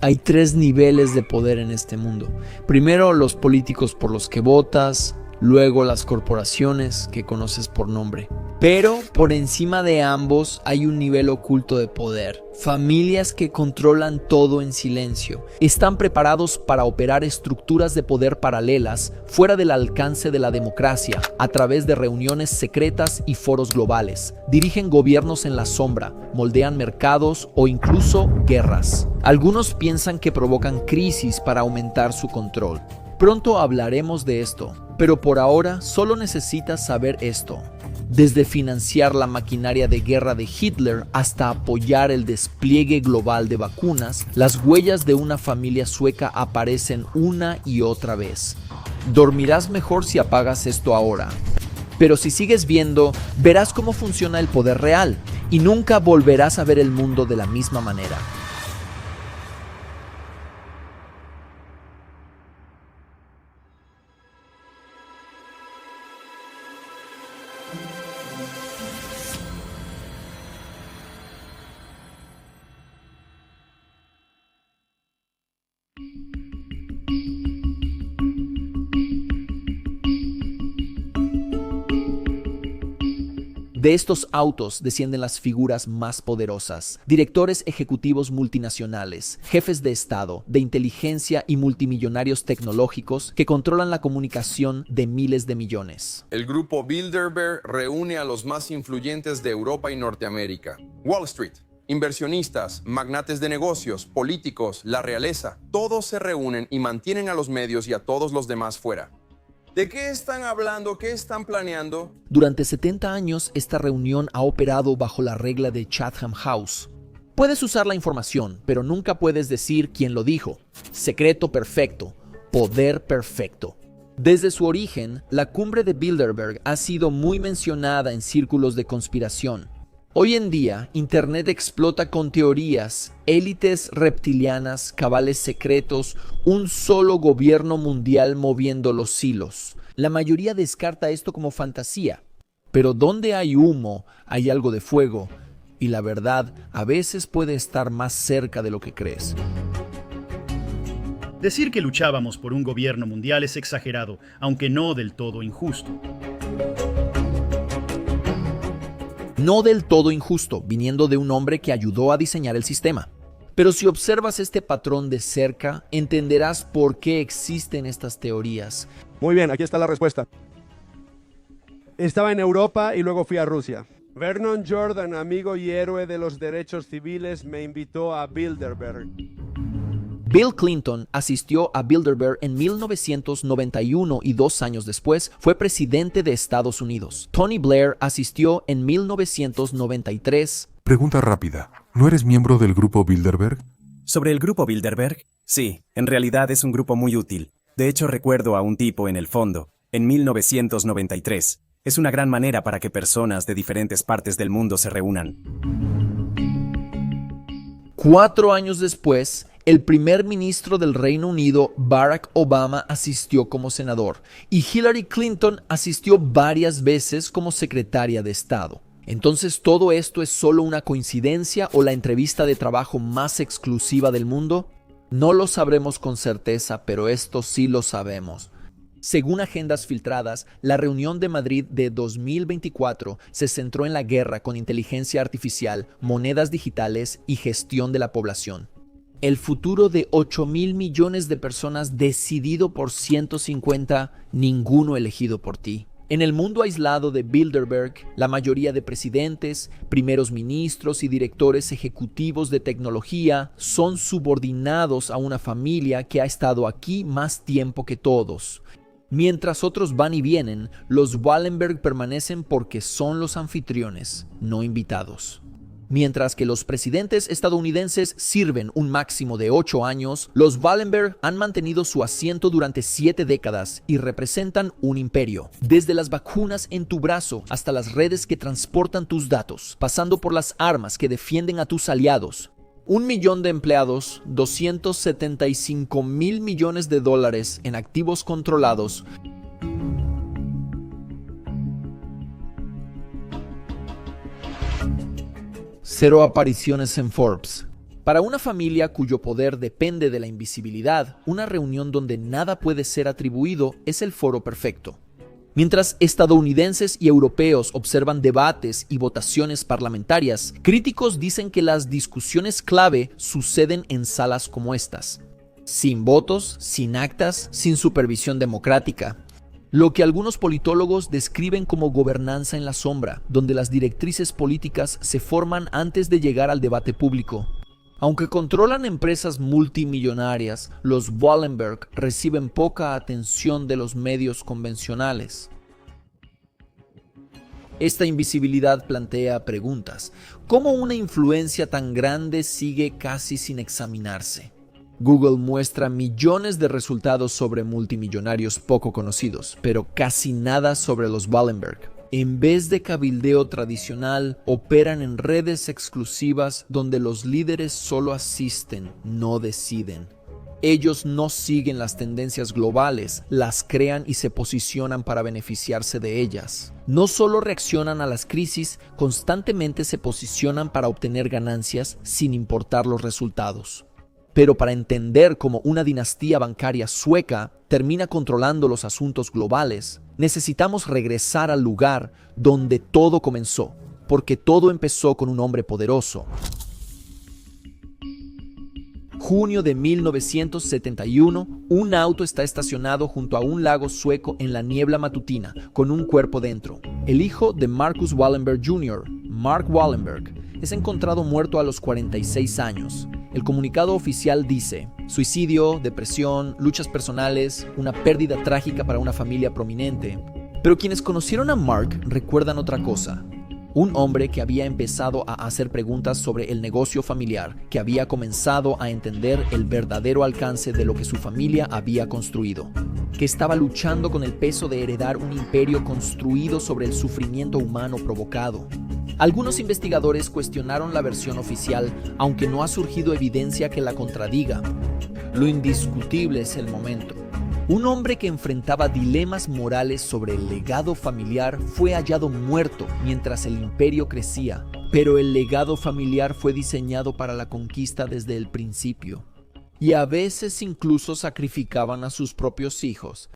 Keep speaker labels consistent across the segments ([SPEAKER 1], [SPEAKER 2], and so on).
[SPEAKER 1] Hay tres niveles de poder en este mundo. Primero, los políticos por los que votas, luego las corporaciones que conoces por nombre. Pero por encima de ambos hay un nivel oculto de poder. Familias que controlan todo en silencio. Están preparados para operar estructuras de poder paralelas fuera del alcance de la democracia, a través de reuniones secretas y foros globales. Dirigen gobiernos en la sombra, moldean mercados o incluso guerras. Algunos piensan que provocan crisis para aumentar su control. Pronto hablaremos de esto, pero por ahora solo necesitas saber esto. Desde financiar la maquinaria de guerra de Hitler hasta apoyar el despliegue global de vacunas, las huellas de una familia sueca aparecen una y otra vez. Dormirás mejor si apagas esto ahora. Pero si sigues viendo, verás cómo funciona el poder real y nunca volverás a ver el mundo de la misma manera. De estos autos descienden las figuras más poderosas, directores ejecutivos multinacionales, jefes de Estado, de inteligencia y multimillonarios tecnológicos que controlan la comunicación de miles de millones.
[SPEAKER 2] El grupo Bilderberg reúne a los más influyentes de Europa y Norteamérica. Wall Street, inversionistas, magnates de negocios, políticos, la realeza, todos se reúnen y mantienen a los medios y a todos los demás fuera. ¿De qué están hablando? ¿Qué están planeando?
[SPEAKER 1] Durante 70 años, esta reunión ha operado bajo la regla de Chatham House. Puedes usar la información, pero nunca puedes decir quién lo dijo. Secreto perfecto, poder perfecto. Desde su origen, la cumbre de Bilderberg ha sido muy mencionada en círculos de conspiración. Hoy en día, Internet explota con teorías, élites reptilianas, cabales secretos, un solo gobierno mundial moviendo los hilos. La mayoría descarta esto como fantasía, pero donde hay humo, hay algo de fuego, y la verdad a veces puede estar más cerca de lo que crees.
[SPEAKER 3] Decir que luchábamos por un gobierno mundial es exagerado, aunque no del todo injusto.
[SPEAKER 1] No del todo injusto, viniendo de un hombre que ayudó a diseñar el sistema. Pero si observas este patrón de cerca, entenderás por qué existen estas teorías.
[SPEAKER 4] Muy bien, aquí está la respuesta. Estaba en Europa y luego fui a Rusia. Vernon Jordan, amigo y héroe de los derechos civiles, me invitó a Bilderberg.
[SPEAKER 1] Bill Clinton asistió a Bilderberg en 1991 y 2 años después fue presidente de Estados Unidos. Tony Blair asistió en 1993.
[SPEAKER 5] Pregunta rápida. ¿No eres miembro del grupo Bilderberg?
[SPEAKER 6] Sobre el grupo Bilderberg, sí, en realidad es un grupo muy útil. De hecho, recuerdo a un tipo en el fondo, en 1993. Es una gran manera para que personas de diferentes partes del mundo se reúnan.
[SPEAKER 1] 4 años después, el primer ministro del Reino Unido, Barack Obama, asistió como senador y Hillary Clinton asistió varias veces como secretaria de Estado. Entonces, ¿todo esto es solo una coincidencia o la entrevista de trabajo más exclusiva del mundo? No lo sabremos con certeza, pero esto sí lo sabemos. Según agendas filtradas, la reunión de Madrid de 2024 se centró en la guerra con inteligencia artificial, monedas digitales y gestión de la población. El futuro de 8,000 millones de personas decidido por 150, ninguno elegido por ti. En el mundo aislado de Bilderberg, la mayoría de presidentes, primeros ministros y directores ejecutivos de tecnología son subordinados a una familia que ha estado aquí más tiempo que todos. Mientras otros van y vienen, los Wallenberg permanecen porque son los anfitriones, no invitados. Mientras que los presidentes estadounidenses sirven un máximo de 8 años, los Wallenberg han mantenido su asiento durante 7 décadas y representan un imperio. Desde las vacunas en tu brazo hasta las redes que transportan tus datos, pasando por las armas que defienden a tus aliados. 1 millón de empleados, 275,000 millones de dólares en activos controlados. Cero apariciones en Forbes. Para una familia cuyo poder depende de la invisibilidad, una reunión donde nada puede ser atribuido es el foro perfecto. Mientras estadounidenses y europeos observan debates y votaciones parlamentarias, críticos dicen que las discusiones clave suceden en salas como estas. Sin votos, sin actas, sin supervisión democrática. Lo que algunos politólogos describen como gobernanza en la sombra, donde las directrices políticas se forman antes de llegar al debate público. Aunque controlan empresas multimillonarias, los Wallenberg reciben poca atención de los medios convencionales. Esta invisibilidad plantea preguntas. ¿Cómo una influencia tan grande sigue casi sin examinarse? Google muestra millones de resultados sobre multimillonarios poco conocidos, pero casi nada sobre los Wallenberg. En vez de cabildeo tradicional, operan en redes exclusivas donde los líderes solo asisten, no deciden. Ellos no siguen las tendencias globales, las crean y se posicionan para beneficiarse de ellas. No solo reaccionan a las crisis, constantemente se posicionan para obtener ganancias sin importar los resultados. Pero para entender cómo una dinastía bancaria sueca termina controlando los asuntos globales, necesitamos regresar al lugar donde todo comenzó, porque todo empezó con un hombre poderoso. Junio de 1971, un auto está estacionado junto a un lago sueco en la niebla matutina, con un cuerpo dentro. El hijo de Marcus Wallenberg Jr., Mark Wallenberg, es encontrado muerto a los 46 años. El comunicado oficial dice: suicidio, depresión, luchas personales, una pérdida trágica para una familia prominente. Pero quienes conocieron a Mark recuerdan otra cosa. Un hombre que había empezado a hacer preguntas sobre el negocio familiar, que había comenzado a entender el verdadero alcance de lo que su familia había construido, que estaba luchando con el peso de heredar un imperio construido sobre el sufrimiento humano provocado. Algunos investigadores cuestionaron la versión oficial, aunque no ha surgido evidencia que la contradiga. Lo indiscutible es el momento. Un hombre que enfrentaba dilemas morales sobre el legado familiar fue hallado muerto mientras el imperio crecía, pero el legado familiar fue diseñado para la conquista desde el principio. Y a veces incluso sacrificaban a sus propios hijos.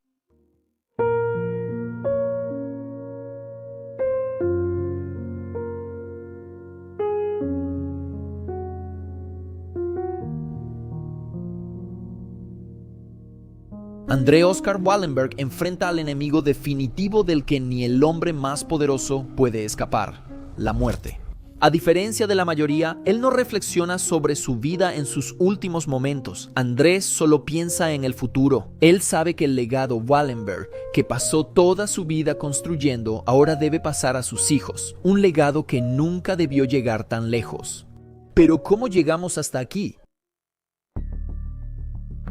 [SPEAKER 1] André Oscar Wallenberg enfrenta al enemigo definitivo del que ni el hombre más poderoso puede escapar: la muerte. A diferencia de la mayoría, él no reflexiona sobre su vida en sus últimos momentos. Andrés solo piensa en el futuro. Él sabe que el legado Wallenberg, que pasó toda su vida construyendo, ahora debe pasar a sus hijos. Un legado que nunca debió llegar tan lejos. Pero ¿cómo llegamos hasta aquí?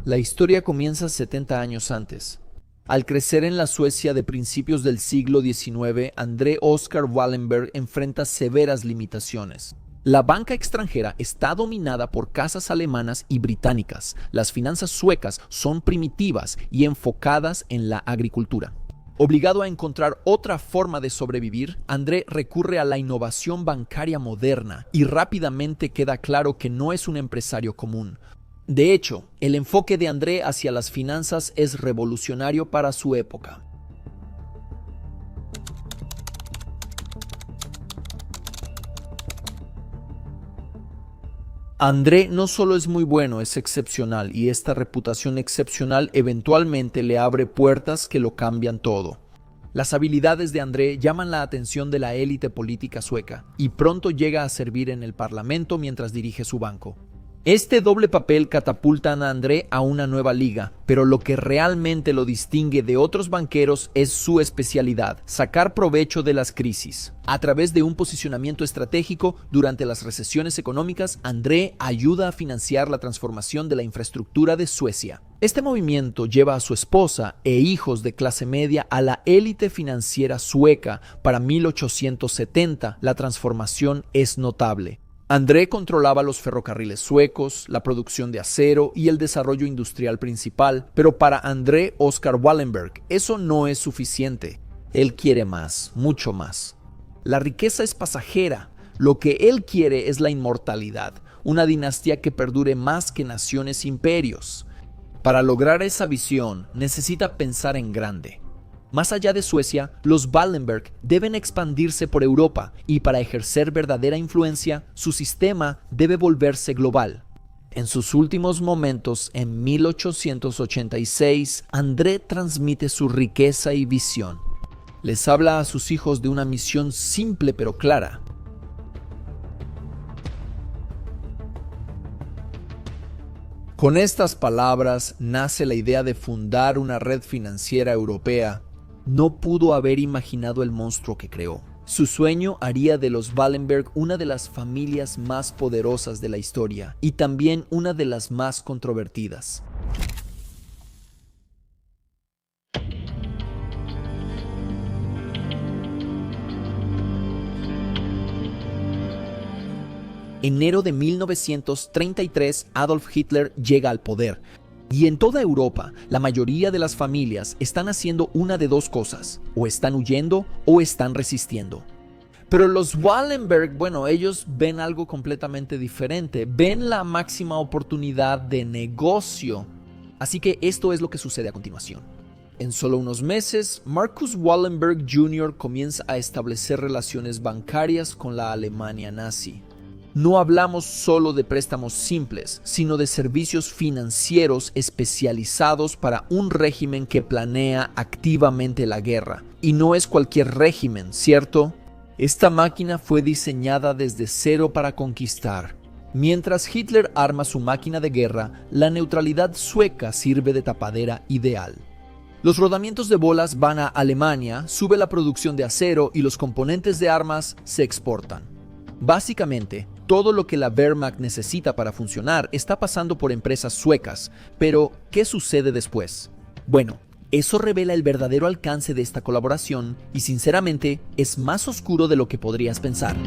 [SPEAKER 1] La historia comienza 70 años antes. Al crecer en la Suecia de principios del siglo XIX, André Oscar Wallenberg enfrenta severas limitaciones. La banca extranjera está dominada por casas alemanas y británicas. Las finanzas suecas son primitivas y enfocadas en la agricultura. Obligado a encontrar otra forma de sobrevivir, André recurre a la innovación bancaria moderna y rápidamente queda claro que no es un empresario común. De hecho, el enfoque de André hacia las finanzas es revolucionario para su época. André no solo es muy bueno, es excepcional, y esta reputación excepcional eventualmente le abre puertas que lo cambian todo. Las habilidades de André llaman la atención de la élite política sueca, y pronto llega a servir en el parlamento mientras dirige su banco. Este doble papel catapulta a André a una nueva liga, pero lo que realmente lo distingue de otros banqueros es su especialidad: sacar provecho de las crisis. A través de un posicionamiento estratégico durante las recesiones económicas, André ayuda a financiar la transformación de la infraestructura de Suecia. Este movimiento lleva a su esposa e hijos de clase media a la élite financiera sueca. Para 1870, la transformación es notable. André controlaba los ferrocarriles suecos, la producción de acero y el desarrollo industrial principal, pero para André Oscar Wallenberg eso no es suficiente. Él quiere más, mucho más. La riqueza es pasajera. Lo que él quiere es la inmortalidad, una dinastía que perdure más que naciones e imperios. Para lograr esa visión, necesita pensar en grande. Más allá de Suecia, los Wallenberg deben expandirse por Europa y para ejercer verdadera influencia, su sistema debe volverse global. En sus últimos momentos, en 1886, André transmite su riqueza y visión. Les habla a sus hijos de una misión simple pero clara. Con estas palabras nace la idea de fundar una red financiera europea. No pudo haber imaginado el monstruo que creó. Su sueño haría de los Wallenberg una de las familias más poderosas de la historia y también una de las más controvertidas. Enero de 1933, Adolf Hitler llega al poder. Y en toda Europa, la mayoría de las familias están haciendo una de dos cosas: o están huyendo o están resistiendo. Pero los Wallenberg, ellos ven algo completamente diferente. Ven la máxima oportunidad de negocio. Así que esto es lo que sucede a continuación. En solo unos meses, Marcus Wallenberg Jr. comienza a establecer relaciones bancarias con la Alemania nazi. No hablamos solo de préstamos simples, sino de servicios financieros especializados para un régimen que planea activamente la guerra. Y no es cualquier régimen, ¿cierto? Esta máquina fue diseñada desde cero para conquistar. Mientras Hitler arma su máquina de guerra, la neutralidad sueca sirve de tapadera ideal. Los rodamientos de bolas van a Alemania, sube la producción de acero y los componentes de armas se exportan. Básicamente, todo lo que la Wehrmacht necesita para funcionar está pasando por empresas suecas. Pero, ¿qué sucede después? Bueno, eso revela el verdadero alcance de esta colaboración y, sinceramente, es más oscuro de lo que podrías pensar.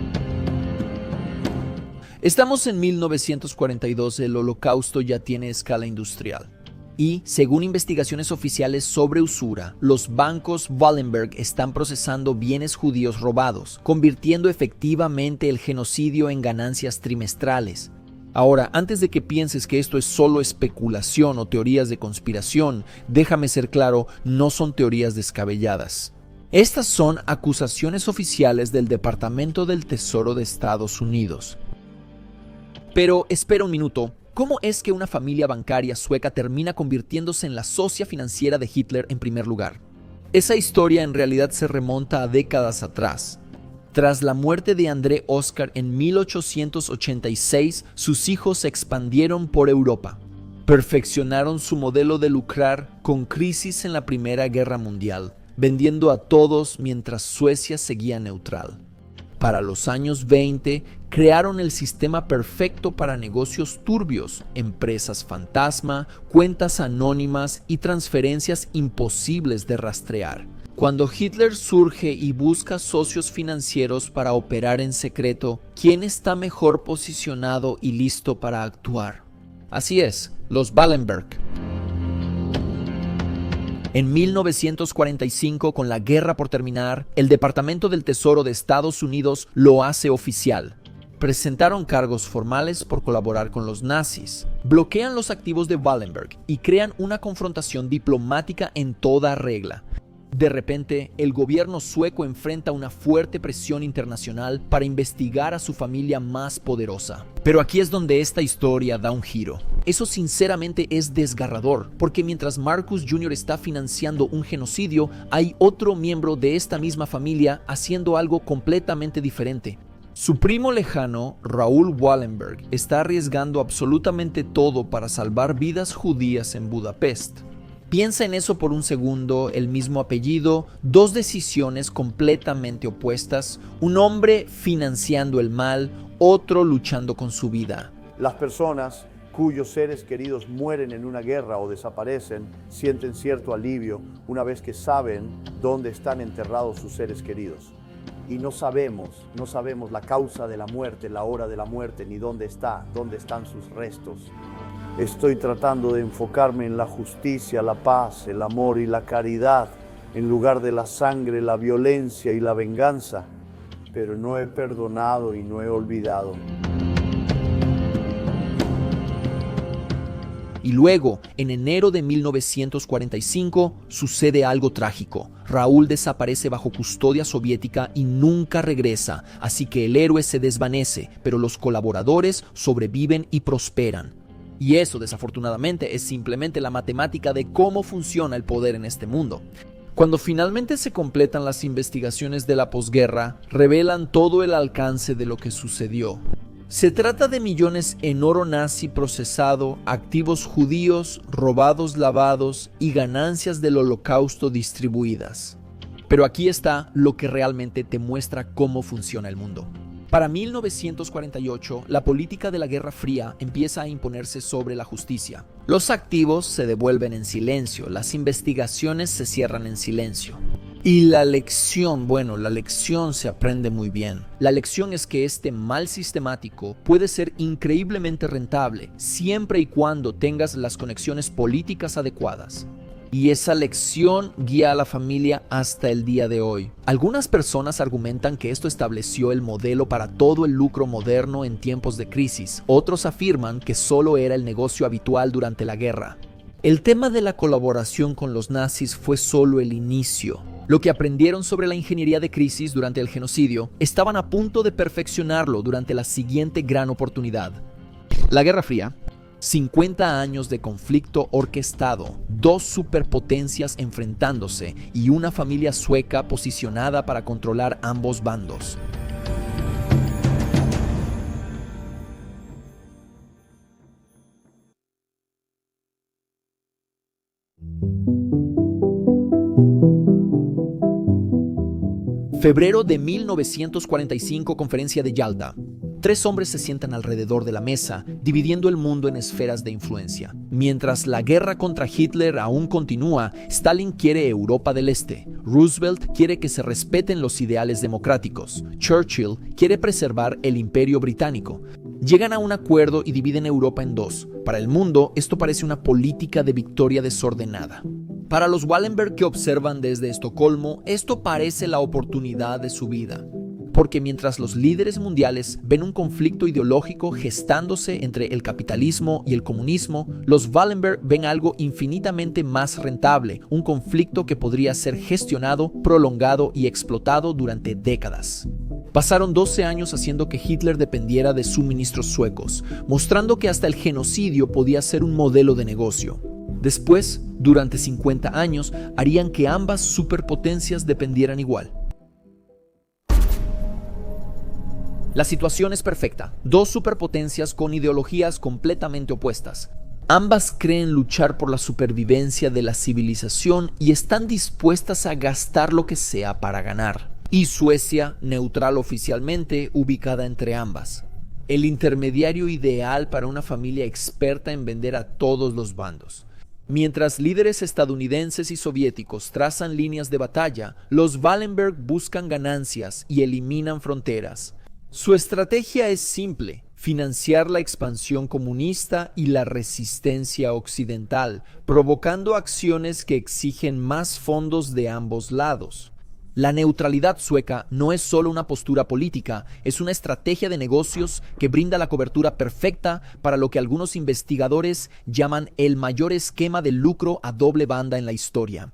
[SPEAKER 1] Estamos en 1942, el Holocausto ya tiene escala industrial. Y, según investigaciones oficiales sobre usura, los bancos Wallenberg están procesando bienes judíos robados, convirtiendo efectivamente el genocidio en ganancias trimestrales. Ahora, antes de que pienses que esto es solo especulación o teorías de conspiración, déjame ser claro, no son teorías descabelladas. Estas son acusaciones oficiales del Departamento del Tesoro de Estados Unidos. Pero espera un minuto. ¿Cómo es que una familia bancaria sueca termina convirtiéndose en la socia financiera de Hitler en primer lugar? Esa historia en realidad se remonta a décadas atrás. Tras la muerte de André Oskar en 1886, sus hijos se expandieron por Europa. Perfeccionaron su modelo de lucrar con crisis en la Primera Guerra Mundial, vendiendo a todos mientras Suecia seguía neutral. Para los años 20, crearon el sistema perfecto para negocios turbios, empresas fantasma, cuentas anónimas y transferencias imposibles de rastrear. Cuando Hitler surge y busca socios financieros para operar en secreto, ¿quién está mejor posicionado y listo para actuar? Así es, los Wallenberg. En 1945, con la guerra por terminar, el Departamento del Tesoro de Estados Unidos lo hace oficial. Presentaron cargos formales por colaborar con los nazis, bloquean los activos de Wallenberg y crean una confrontación diplomática en toda regla. De repente, el gobierno sueco enfrenta una fuerte presión internacional para investigar a su familia más poderosa. Pero aquí es donde esta historia da un giro. Eso sinceramente es desgarrador, porque mientras Marcus Jr. está financiando un genocidio, hay otro miembro de esta misma familia haciendo algo completamente diferente. Su primo lejano, Raoul Wallenberg, está arriesgando absolutamente todo para salvar vidas judías en Budapest. Piensa en eso por un segundo, el mismo apellido, dos decisiones completamente opuestas, un hombre financiando el mal, otro luchando con su vida.
[SPEAKER 7] Las personas cuyos seres queridos mueren en una guerra o desaparecen sienten cierto alivio una vez que saben dónde están enterrados sus seres queridos. Y no sabemos la causa de la muerte, la hora de la muerte, ni dónde están sus restos. Estoy tratando de enfocarme en la justicia, la paz, el amor y la caridad, en lugar de la sangre, la violencia y la venganza, pero no he perdonado y no he olvidado.
[SPEAKER 1] Y luego, en enero de 1945, sucede algo trágico. Raúl desaparece bajo custodia soviética y nunca regresa, así que el héroe se desvanece, pero los colaboradores sobreviven y prosperan. Y eso, desafortunadamente, es simplemente la matemática de cómo funciona el poder en este mundo. Cuando finalmente se completan las investigaciones de la posguerra, revelan todo el alcance de lo que sucedió. Se trata de millones en oro nazi procesado, activos judíos, robados lavados y ganancias del holocausto distribuidas. Pero aquí está lo que realmente te muestra cómo funciona el mundo. Para 1948, la política de la Guerra Fría empieza a imponerse sobre la justicia. Los activos se devuelven en silencio, las investigaciones se cierran en silencio. Y la lección se aprende muy bien. La lección es que este mal sistemático puede ser increíblemente rentable, siempre y cuando tengas las conexiones políticas adecuadas. Y esa lección guía a la familia hasta el día de hoy. Algunas personas argumentan que esto estableció el modelo para todo el lucro moderno en tiempos de crisis. Otros afirman que solo era el negocio habitual durante la guerra. El tema de la colaboración con los nazis fue solo el inicio. Lo que aprendieron sobre la ingeniería de crisis durante el genocidio estaban a punto de perfeccionarlo durante la siguiente gran oportunidad. La Guerra Fría. 50 años de conflicto orquestado, 2 superpotencias enfrentándose y una familia sueca posicionada para controlar ambos bandos. Febrero de 1945, Conferencia de Yalta. 3 hombres se sientan alrededor de la mesa, dividiendo el mundo en esferas de influencia. Mientras la guerra contra Hitler aún continúa, Stalin quiere Europa del Este. Roosevelt quiere que se respeten los ideales democráticos. Churchill quiere preservar el Imperio Británico. Llegan a un acuerdo y dividen Europa en 2. Para el mundo, esto parece una política de victoria desordenada. Para los Wallenberg que observan desde Estocolmo, esto parece la oportunidad de su vida. Porque mientras los líderes mundiales ven un conflicto ideológico gestándose entre el capitalismo y el comunismo, los Wallenberg ven algo infinitamente más rentable, un conflicto que podría ser gestionado, prolongado y explotado durante décadas. Pasaron 12 años haciendo que Hitler dependiera de suministros suecos, mostrando que hasta el genocidio podía ser un modelo de negocio. Después, durante 50 años, harían que ambas superpotencias dependieran igual. La situación es perfecta. 2 superpotencias con ideologías completamente opuestas. Ambas creen luchar por la supervivencia de la civilización y están dispuestas a gastar lo que sea para ganar. Y Suecia, neutral oficialmente, ubicada entre ambas. El intermediario ideal para una familia experta en vender a todos los bandos. Mientras líderes estadounidenses y soviéticos trazan líneas de batalla, los Wallenberg buscan ganancias y eliminan fronteras. Su estrategia es simple: financiar la expansión comunista y la resistencia occidental, provocando acciones que exigen más fondos de ambos lados. La neutralidad sueca no es solo una postura política, es una estrategia de negocios que brinda la cobertura perfecta para lo que algunos investigadores llaman el mayor esquema de lucro a doble banda en la historia.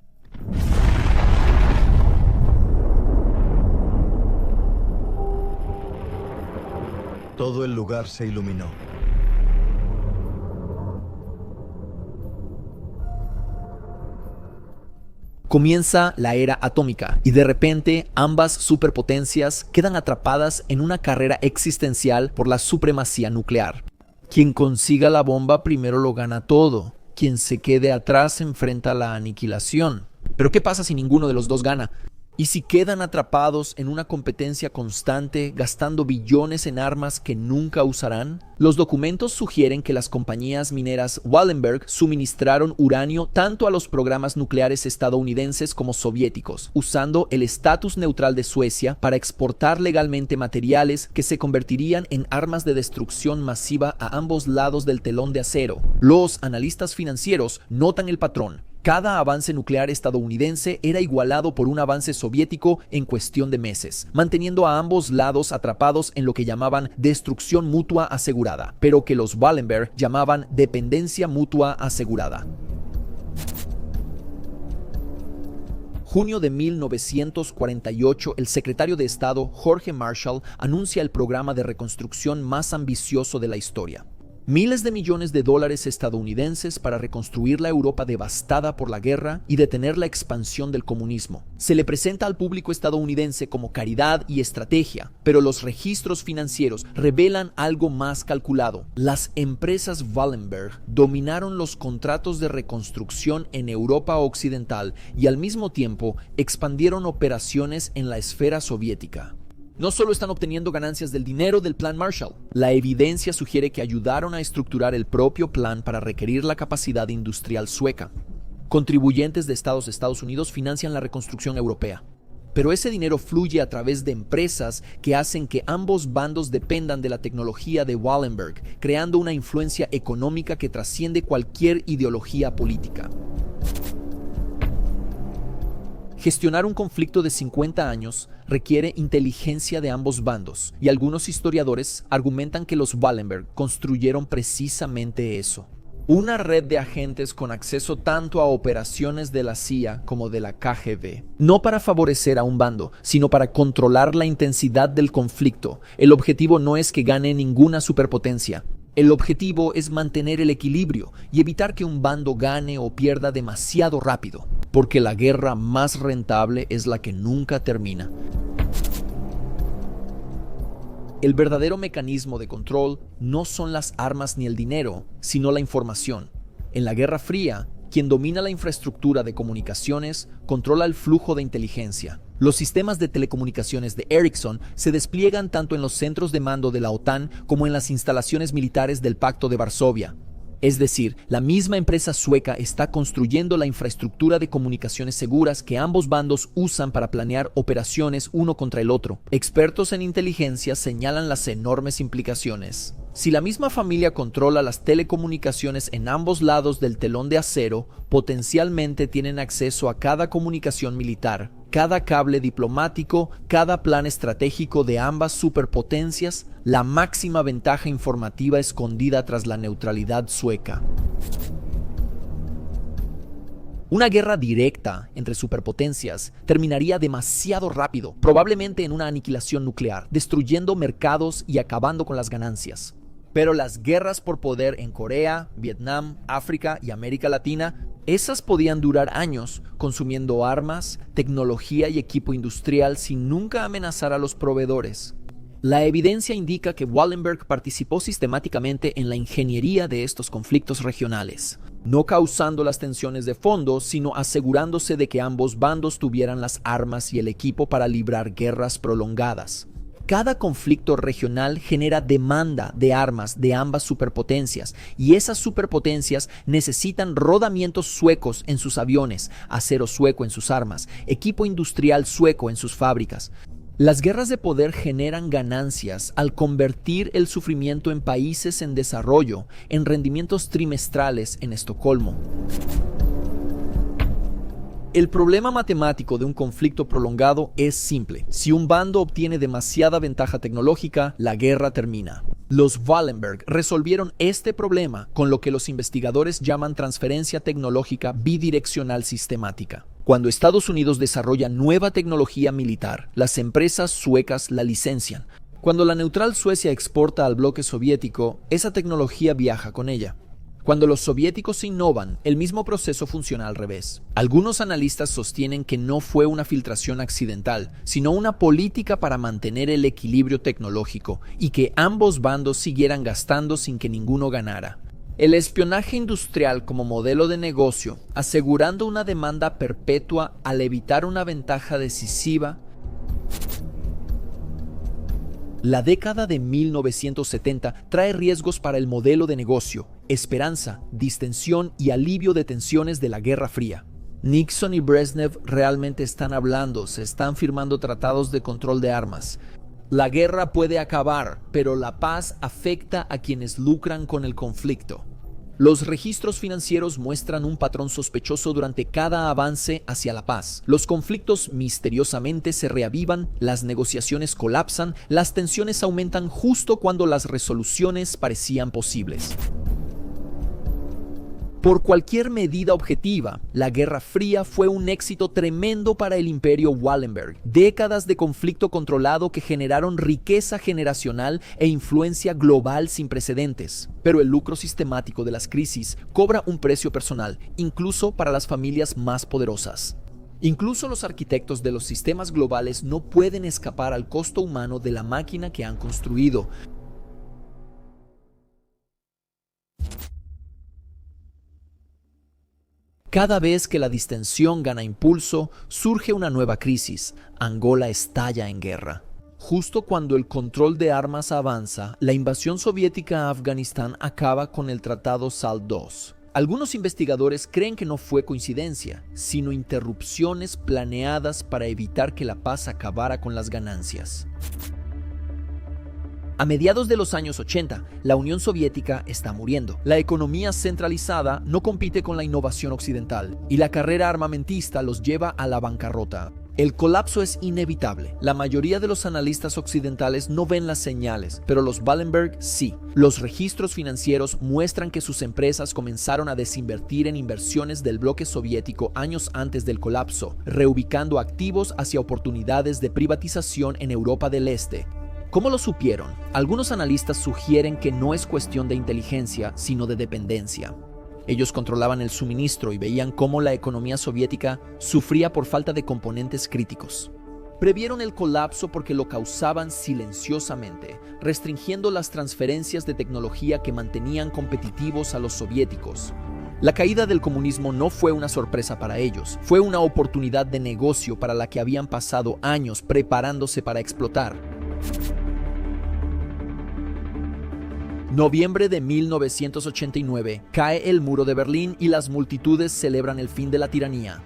[SPEAKER 8] Todo el lugar se iluminó.
[SPEAKER 1] Comienza la era atómica y de repente ambas superpotencias quedan atrapadas en una carrera existencial por la supremacía nuclear. Quien consiga la bomba primero lo gana todo. Quien se quede atrás enfrenta la aniquilación. Pero ¿qué pasa si ninguno de los dos gana? ¿Y si quedan atrapados en una competencia constante, gastando billones en armas que nunca usarán? Los documentos sugieren que las compañías mineras Wallenberg suministraron uranio tanto a los programas nucleares estadounidenses como soviéticos, usando el estatus neutral de Suecia para exportar legalmente materiales que se convertirían en armas de destrucción masiva a ambos lados del telón de acero. Los analistas financieros notan el patrón. Cada avance nuclear estadounidense era igualado por un avance soviético en cuestión de meses, manteniendo a ambos lados atrapados en lo que llamaban destrucción mutua asegurada, pero que los Wallenberg llamaban dependencia mutua asegurada. Junio de 1948, el secretario de Estado Jorge Marshall anuncia el programa de reconstrucción más ambicioso de la historia. Miles de millones de dólares estadounidenses para reconstruir la Europa devastada por la guerra y detener la expansión del comunismo. Se le presenta al público estadounidense como caridad y estrategia, pero los registros financieros revelan algo más calculado. Las empresas Wallenberg dominaron los contratos de reconstrucción en Europa Occidental y al mismo tiempo expandieron operaciones en la esfera soviética. No solo están obteniendo ganancias del dinero del Plan Marshall, la evidencia sugiere que ayudaron a estructurar el propio plan para requerir la capacidad industrial sueca. Contribuyentes de Estados Unidos financian la reconstrucción europea. Pero ese dinero fluye a través de empresas que hacen que ambos bandos dependan de la tecnología de Wallenberg, creando una influencia económica que trasciende cualquier ideología política. Gestionar un conflicto de 50 años requiere inteligencia de ambos bandos, y algunos historiadores argumentan que los Wallenberg construyeron precisamente eso. Una red de agentes con acceso tanto a operaciones de la CIA como de la KGB. No para favorecer a un bando, sino para controlar la intensidad del conflicto. El objetivo no es que gane ninguna superpotencia. El objetivo es mantener el equilibrio y evitar que un bando gane o pierda demasiado rápido, porque la guerra más rentable es la que nunca termina. El verdadero mecanismo de control no son las armas ni el dinero, sino la información. En la Guerra Fría, quien domina la infraestructura de comunicaciones controla el flujo de inteligencia. Los sistemas de telecomunicaciones de Ericsson se despliegan tanto en los centros de mando de la OTAN como en las instalaciones militares del Pacto de Varsovia. Es decir, la misma empresa sueca está construyendo la infraestructura de comunicaciones seguras que ambos bandos usan para planear operaciones uno contra el otro. Expertos en inteligencia señalan las enormes implicaciones. Si la misma familia controla las telecomunicaciones en ambos lados del telón de acero, potencialmente tienen acceso a cada comunicación militar, cada cable diplomático, cada plan estratégico de ambas superpotencias, la máxima ventaja informativa escondida tras la neutralidad sueca. Una guerra directa entre superpotencias terminaría demasiado rápido, probablemente en una aniquilación nuclear, destruyendo mercados y acabando con las ganancias. Pero las guerras por poder en Corea, Vietnam, África y América Latina, esas podían durar años, consumiendo armas, tecnología y equipo industrial sin nunca amenazar a los proveedores. La evidencia indica que Wallenberg participó sistemáticamente en la ingeniería de estos conflictos regionales, no causando las tensiones de fondo, sino asegurándose de que ambos bandos tuvieran las armas y el equipo para librar guerras prolongadas. Cada conflicto regional genera demanda de armas de ambas superpotencias, y esas superpotencias necesitan rodamientos suecos en sus aviones, acero sueco en sus armas, equipo industrial sueco en sus fábricas. Las guerras de poder generan ganancias al convertir el sufrimiento en países en desarrollo en rendimientos trimestrales en Estocolmo. El problema matemático de un conflicto prolongado es simple. Si un bando obtiene demasiada ventaja tecnológica, la guerra termina. Los Wallenberg resolvieron este problema con lo que los investigadores llaman transferencia tecnológica bidireccional sistemática. Cuando Estados Unidos desarrolla nueva tecnología militar, las empresas suecas la licencian. Cuando la neutral Suecia exporta al bloque soviético, esa tecnología viaja con ella. Cuando los soviéticos innovan, el mismo proceso funciona al revés. Algunos analistas sostienen que no fue una filtración accidental, sino una política para mantener el equilibrio tecnológico y que ambos bandos siguieran gastando sin que ninguno ganara. El espionaje industrial como modelo de negocio, asegurando una demanda perpetua al evitar una ventaja decisiva. La década de 1970 trae riesgos para el modelo de negocio, esperanza, distensión y alivio de tensiones de la Guerra Fría. Nixon y Brezhnev realmente están hablando, se están firmando tratados de control de armas. La guerra puede acabar, pero la paz afecta a quienes lucran con el conflicto. Los registros financieros muestran un patrón sospechoso durante cada avance hacia la paz. Los conflictos misteriosamente se reavivan, las negociaciones colapsan, las tensiones aumentan justo cuando las resoluciones parecían posibles. Por cualquier medida objetiva, la Guerra Fría fue un éxito tremendo para el Imperio Wallenberg. Décadas de conflicto controlado que generaron riqueza generacional e influencia global sin precedentes. Pero el lucro sistemático de las crisis cobra un precio personal, incluso para las familias más poderosas. Incluso los arquitectos de los sistemas globales no pueden escapar al costo humano de la máquina que han construido. Cada vez que la distensión gana impulso, surge una nueva crisis. Angola estalla en guerra. Justo cuando el control de armas avanza, la invasión soviética a Afganistán acaba con el Tratado SALT II. Algunos investigadores creen que no fue coincidencia, sino interrupciones planeadas para evitar que la paz acabara con las ganancias. A mediados de los años 80, la Unión Soviética está muriendo. La economía centralizada no compite con la innovación occidental y la carrera armamentista los lleva a la bancarrota. El colapso es inevitable. La mayoría de los analistas occidentales no ven las señales, pero los Wallenberg sí. Los registros financieros muestran que sus empresas comenzaron a desinvertir en inversiones del bloque soviético años antes del colapso, reubicando activos hacia oportunidades de privatización en Europa del Este. ¿Cómo lo supieron? Algunos analistas sugieren que no es cuestión de inteligencia, sino de dependencia. Ellos controlaban el suministro y veían cómo la economía soviética sufría por falta de componentes críticos. Previeron el colapso porque lo causaban silenciosamente, restringiendo las transferencias de tecnología que mantenían competitivos a los soviéticos. La caída del comunismo no fue una sorpresa para ellos, fue una oportunidad de negocio para la que habían pasado años preparándose para explotar. Noviembre de 1989, cae el muro de Berlín y las multitudes celebran el fin de la tiranía.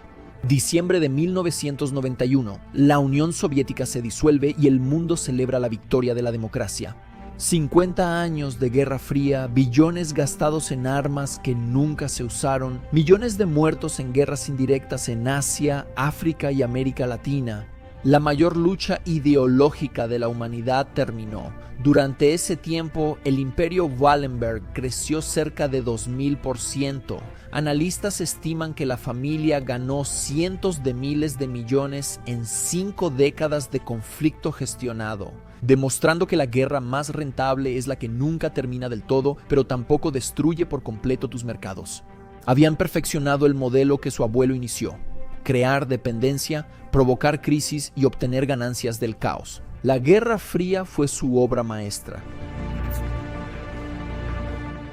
[SPEAKER 1] Diciembre de 1991, la Unión Soviética se disuelve y el mundo celebra la victoria de la democracia. 50 años de Guerra Fría, billones gastados en armas que nunca se usaron, millones de muertos en guerras indirectas en Asia, África y América Latina. La mayor lucha ideológica de la humanidad terminó. Durante ese tiempo, el Imperio Wallenberg creció cerca de 2000%. Analistas estiman que la familia ganó cientos de miles de millones en 5 décadas de conflicto gestionado, demostrando que la guerra más rentable es la que nunca termina del todo, pero tampoco destruye por completo tus mercados. Habían perfeccionado el modelo que su abuelo inició: crear dependencia, provocar crisis y obtener ganancias del caos. La Guerra Fría fue su obra maestra.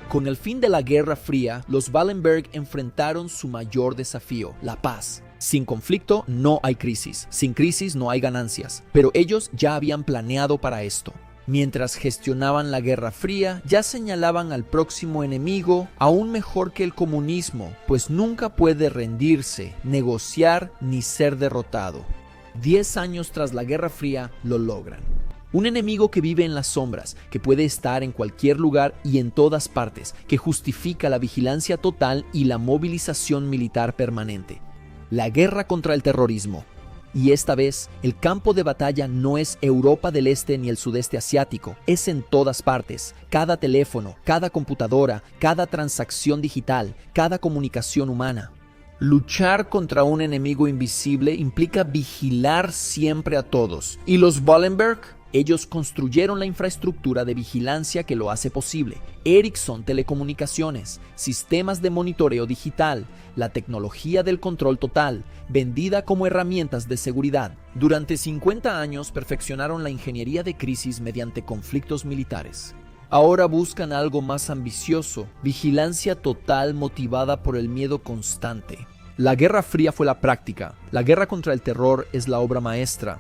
[SPEAKER 1] Con el fin de la Guerra Fría, los Wallenberg enfrentaron su mayor desafío: la paz. Sin conflicto no hay crisis, sin crisis no hay ganancias, pero ellos ya habían planeado para esto. Mientras gestionaban la Guerra Fría, ya señalaban al próximo enemigo, aún mejor que el comunismo, pues nunca puede rendirse, negociar ni ser derrotado. 10 años tras la Guerra Fría lo logran. Un enemigo que vive en las sombras, que puede estar en cualquier lugar y en todas partes, que justifica la vigilancia total y la movilización militar permanente. La guerra contra el terrorismo. Y esta vez, el campo de batalla no es Europa del Este ni el sudeste asiático, es en todas partes. Cada teléfono, cada computadora, cada transacción digital, cada comunicación humana. Luchar contra un enemigo invisible implica vigilar siempre a todos. ¿Y los Wallenberg? Ellos construyeron la infraestructura de vigilancia que lo hace posible. Ericsson Telecomunicaciones, sistemas de monitoreo digital, la tecnología del control total, vendida como herramientas de seguridad. Durante 50 años perfeccionaron la ingeniería de crisis mediante conflictos militares. Ahora buscan algo más ambicioso: vigilancia total motivada por el miedo constante. La Guerra Fría fue la práctica, la guerra contra el terror es la obra maestra.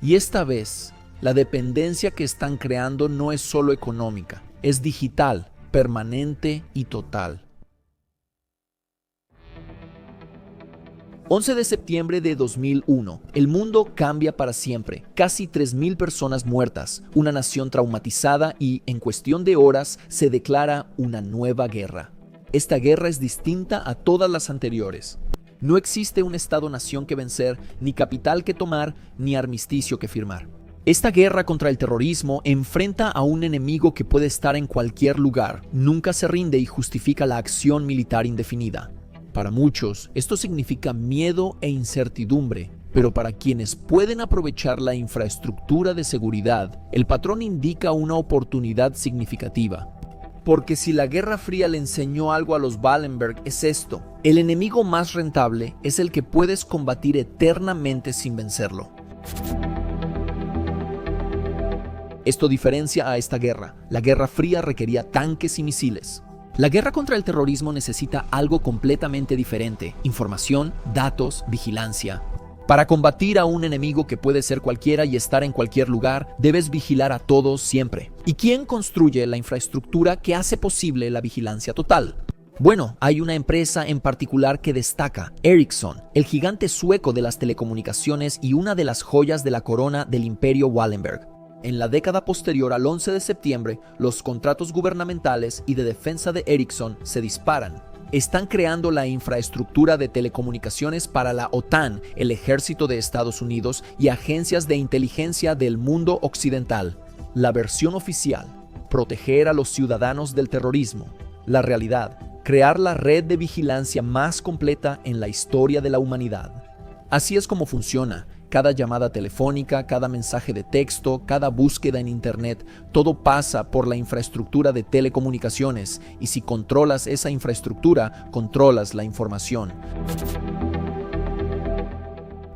[SPEAKER 1] Y esta vez, la dependencia que están creando no es solo económica, es digital, permanente y total. 11 de septiembre de 2001, el mundo cambia para siempre. Casi 3.000 personas muertas, una nación traumatizada y, en cuestión de horas, se declara una nueva guerra. esta guerra es distinta a todas las anteriores. No existe un Estado-nación que vencer, ni capital que tomar, ni armisticio que firmar. Esta guerra contra el terrorismo enfrenta a un enemigo que puede estar en cualquier lugar, nunca se rinde y justifica la acción militar indefinida. Para muchos, esto significa miedo e incertidumbre, pero para quienes pueden aprovechar la infraestructura de seguridad, el patrón indica una oportunidad significativa. Porque si la Guerra Fría le enseñó algo a los Wallenberg es esto: el enemigo más rentable es el que puedes combatir eternamente sin vencerlo. Esto diferencia a esta guerra. La Guerra Fría requería tanques y misiles. La guerra contra el terrorismo necesita algo completamente diferente: información, datos, vigilancia. Para combatir a un enemigo que puede ser cualquiera y estar en cualquier lugar, debes vigilar a todos siempre. ¿Y quién construye la infraestructura que hace posible la vigilancia total? Bueno, hay una empresa en particular que destaca: Ericsson, el gigante sueco de las telecomunicaciones y una de las joyas de la corona del imperio Wallenberg. En la década posterior al 11 de septiembre, los contratos gubernamentales y de defensa de Ericsson se disparan. Están creando la infraestructura de telecomunicaciones para la OTAN, el ejército de Estados Unidos y agencias de inteligencia del mundo occidental. La versión oficial: proteger a los ciudadanos del terrorismo. La realidad: crear la red de vigilancia más completa en la historia de la humanidad. Así es como funciona. Cada llamada telefónica, cada mensaje de texto, cada búsqueda en Internet, todo pasa por la infraestructura de telecomunicaciones, y si controlas esa infraestructura, controlas la información.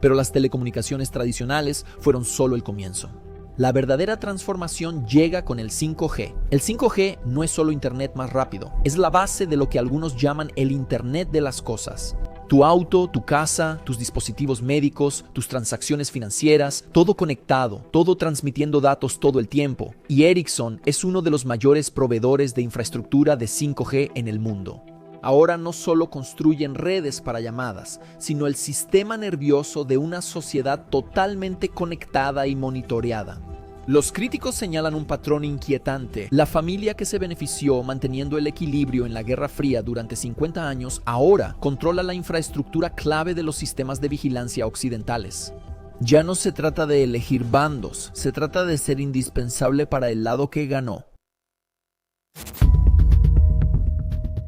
[SPEAKER 1] Pero las telecomunicaciones tradicionales fueron solo el comienzo. La verdadera transformación llega con el 5G. El 5G no es solo Internet más rápido, es la base de lo que algunos llaman el Internet de las cosas. Tu auto, tu casa, tus dispositivos médicos, tus transacciones financieras, todo conectado, todo transmitiendo datos todo el tiempo. Y Ericsson es uno de los mayores proveedores de infraestructura de 5G en el mundo. Ahora no solo construyen redes para llamadas, sino el sistema nervioso de una sociedad totalmente conectada y monitoreada. Los críticos señalan un patrón inquietante. La familia que se benefició manteniendo el equilibrio en la Guerra Fría durante 50 años ahora controla la infraestructura clave de los sistemas de vigilancia occidentales. Ya no se trata de elegir bandos, se trata de ser indispensable para el lado que ganó.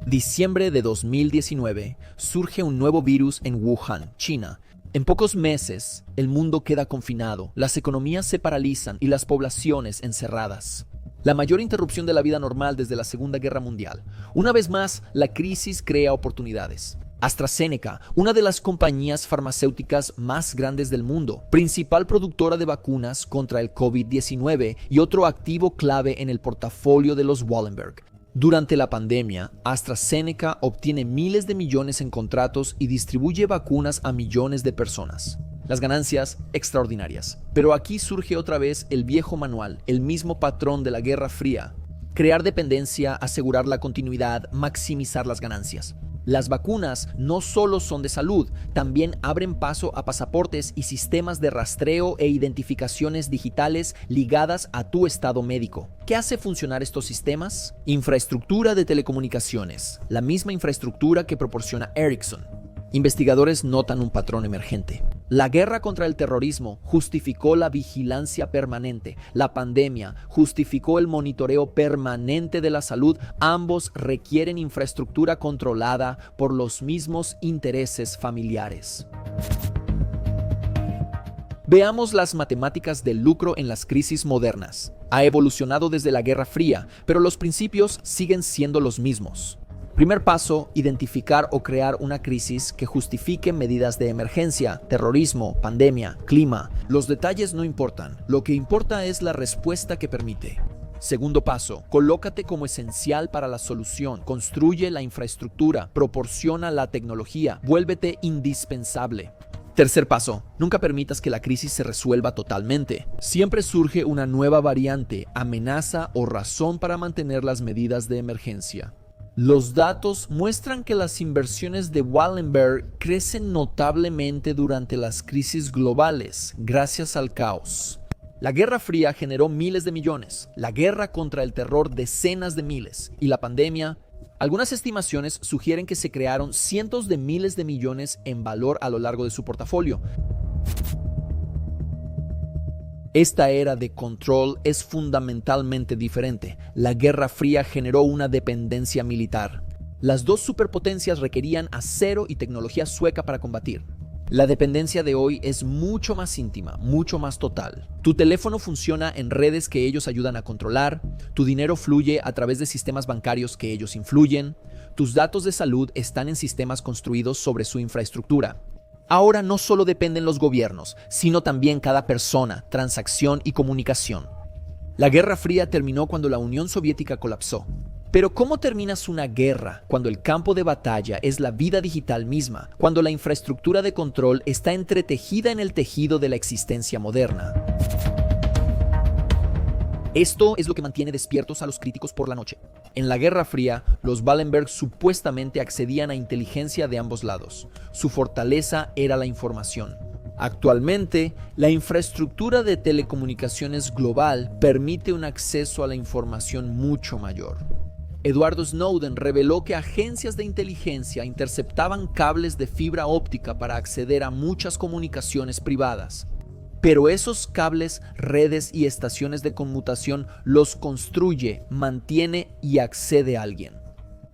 [SPEAKER 1] Diciembre de 2019, surge un nuevo virus en Wuhan, China. En pocos meses, el mundo queda confinado, las economías se paralizan y las poblaciones encerradas. La mayor interrupción de la vida normal desde la Segunda Guerra Mundial. Una vez más, la crisis crea oportunidades. AstraZeneca, una de las compañías farmacéuticas más grandes del mundo, principal productora de vacunas contra el COVID-19 y otro activo clave en el portafolio de los Wallenberg. Durante la pandemia, AstraZeneca obtiene miles de millones en contratos y distribuye vacunas a millones de personas. Las ganancias extraordinarias. Pero aquí surge otra vez el viejo manual, el mismo patrón de la Guerra Fría. Crear dependencia, asegurar la continuidad, maximizar las ganancias. Las vacunas no solo son de salud, también abren paso a pasaportes y sistemas de rastreo e identificaciones digitales ligadas a tu estado médico. ¿Qué hace funcionar estos sistemas? Infraestructura de telecomunicaciones, la misma infraestructura que proporciona Ericsson. Investigadores notan un patrón emergente. La guerra contra el terrorismo justificó la vigilancia permanente. La pandemia justificó el monitoreo permanente de la salud. Ambos requieren infraestructura controlada por los mismos intereses familiares. Veamos las matemáticas del lucro en las crisis modernas. Ha evolucionado desde la Guerra Fría, pero los principios siguen siendo los mismos. Primer paso: identificar o crear una crisis que justifique medidas de emergencia, terrorismo, pandemia, clima. Los detalles no importan, lo que importa es la respuesta que permite. Segundo paso: colócate como esencial para la solución, construye la infraestructura, proporciona la tecnología, vuélvete indispensable. Tercer paso: nunca permitas que la crisis se resuelva totalmente. Siempre surge una nueva variante, amenaza o razón para mantener las medidas de emergencia. Los datos muestran que las inversiones de Wallenberg crecen notablemente durante las crisis globales, gracias al caos. La Guerra Fría generó miles de millones, la guerra contra el terror decenas de miles, y la pandemia Algunas estimaciones sugieren que se crearon cientos de miles de millones en valor a lo largo de su portafolio. Esta era de control es fundamentalmente diferente. La Guerra Fría generó una dependencia militar. Las dos superpotencias requerían acero y tecnología sueca para combatir. La dependencia de hoy es mucho más íntima, mucho más total. Tu teléfono funciona en redes que ellos ayudan a controlar, tu dinero fluye a través de sistemas bancarios que ellos influyen, tus datos de salud están en sistemas construidos sobre su infraestructura. Ahora no solo dependen los gobiernos, sino también cada persona, transacción y comunicación. La Guerra Fría terminó cuando la Unión Soviética colapsó. Pero ¿cómo terminas una guerra cuando el campo de batalla es la vida digital misma, cuando la infraestructura de control está entretejida en el tejido de la existencia moderna? Esto es lo que mantiene despiertos a los críticos por la noche. En la Guerra Fría, los Wallenberg supuestamente accedían a inteligencia de ambos lados. Su fortaleza era la información. Actualmente, la infraestructura de telecomunicaciones global permite un acceso a la información mucho mayor. Edward Snowden reveló que agencias de inteligencia interceptaban cables de fibra óptica para acceder a muchas comunicaciones privadas. Pero esos cables, redes y estaciones de conmutación los construye, mantiene y accede a alguien.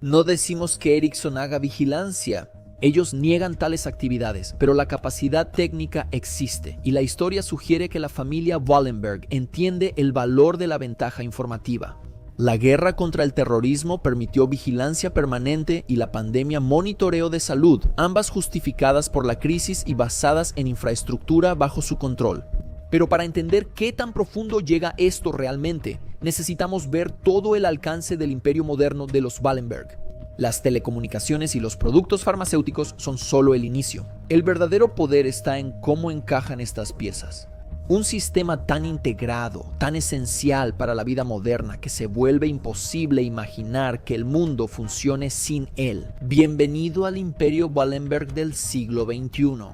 [SPEAKER 1] No decimos que Ericsson haga vigilancia. Ellos niegan tales actividades, pero la capacidad técnica existe y la historia sugiere que la familia Wallenberg entiende el valor de la ventaja informativa. La guerra contra el terrorismo permitió vigilancia permanente y la pandemia monitoreo de salud, ambas justificadas por la crisis y basadas en infraestructura bajo su control. Pero para entender qué tan profundo llega esto realmente, necesitamos ver todo el alcance del imperio moderno de los Wallenberg. Las telecomunicaciones y los productos farmacéuticos son solo el inicio. El verdadero poder está en cómo encajan estas piezas. Un sistema tan integrado, tan esencial para la vida moderna que se vuelve imposible imaginar que el mundo funcione sin él. Bienvenido al imperio Wallenberg del siglo XXI.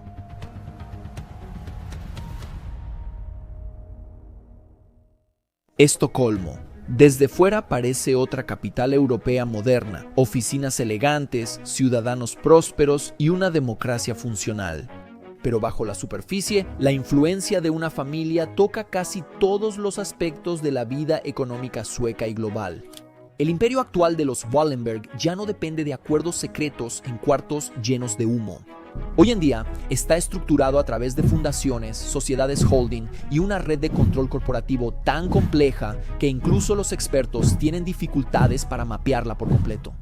[SPEAKER 1] Estocolmo. Desde fuera parece otra capital europea moderna, oficinas elegantes, ciudadanos prósperos y una democracia funcional. Pero bajo la superficie, la influencia de una familia toca casi todos los aspectos de la vida económica sueca y global. El imperio actual de los Wallenberg ya no depende de acuerdos secretos en cuartos llenos de humo. Hoy en día está estructurado a través de fundaciones, sociedades holding y una red de control corporativo tan compleja que incluso los expertos tienen dificultades para mapearla por completo.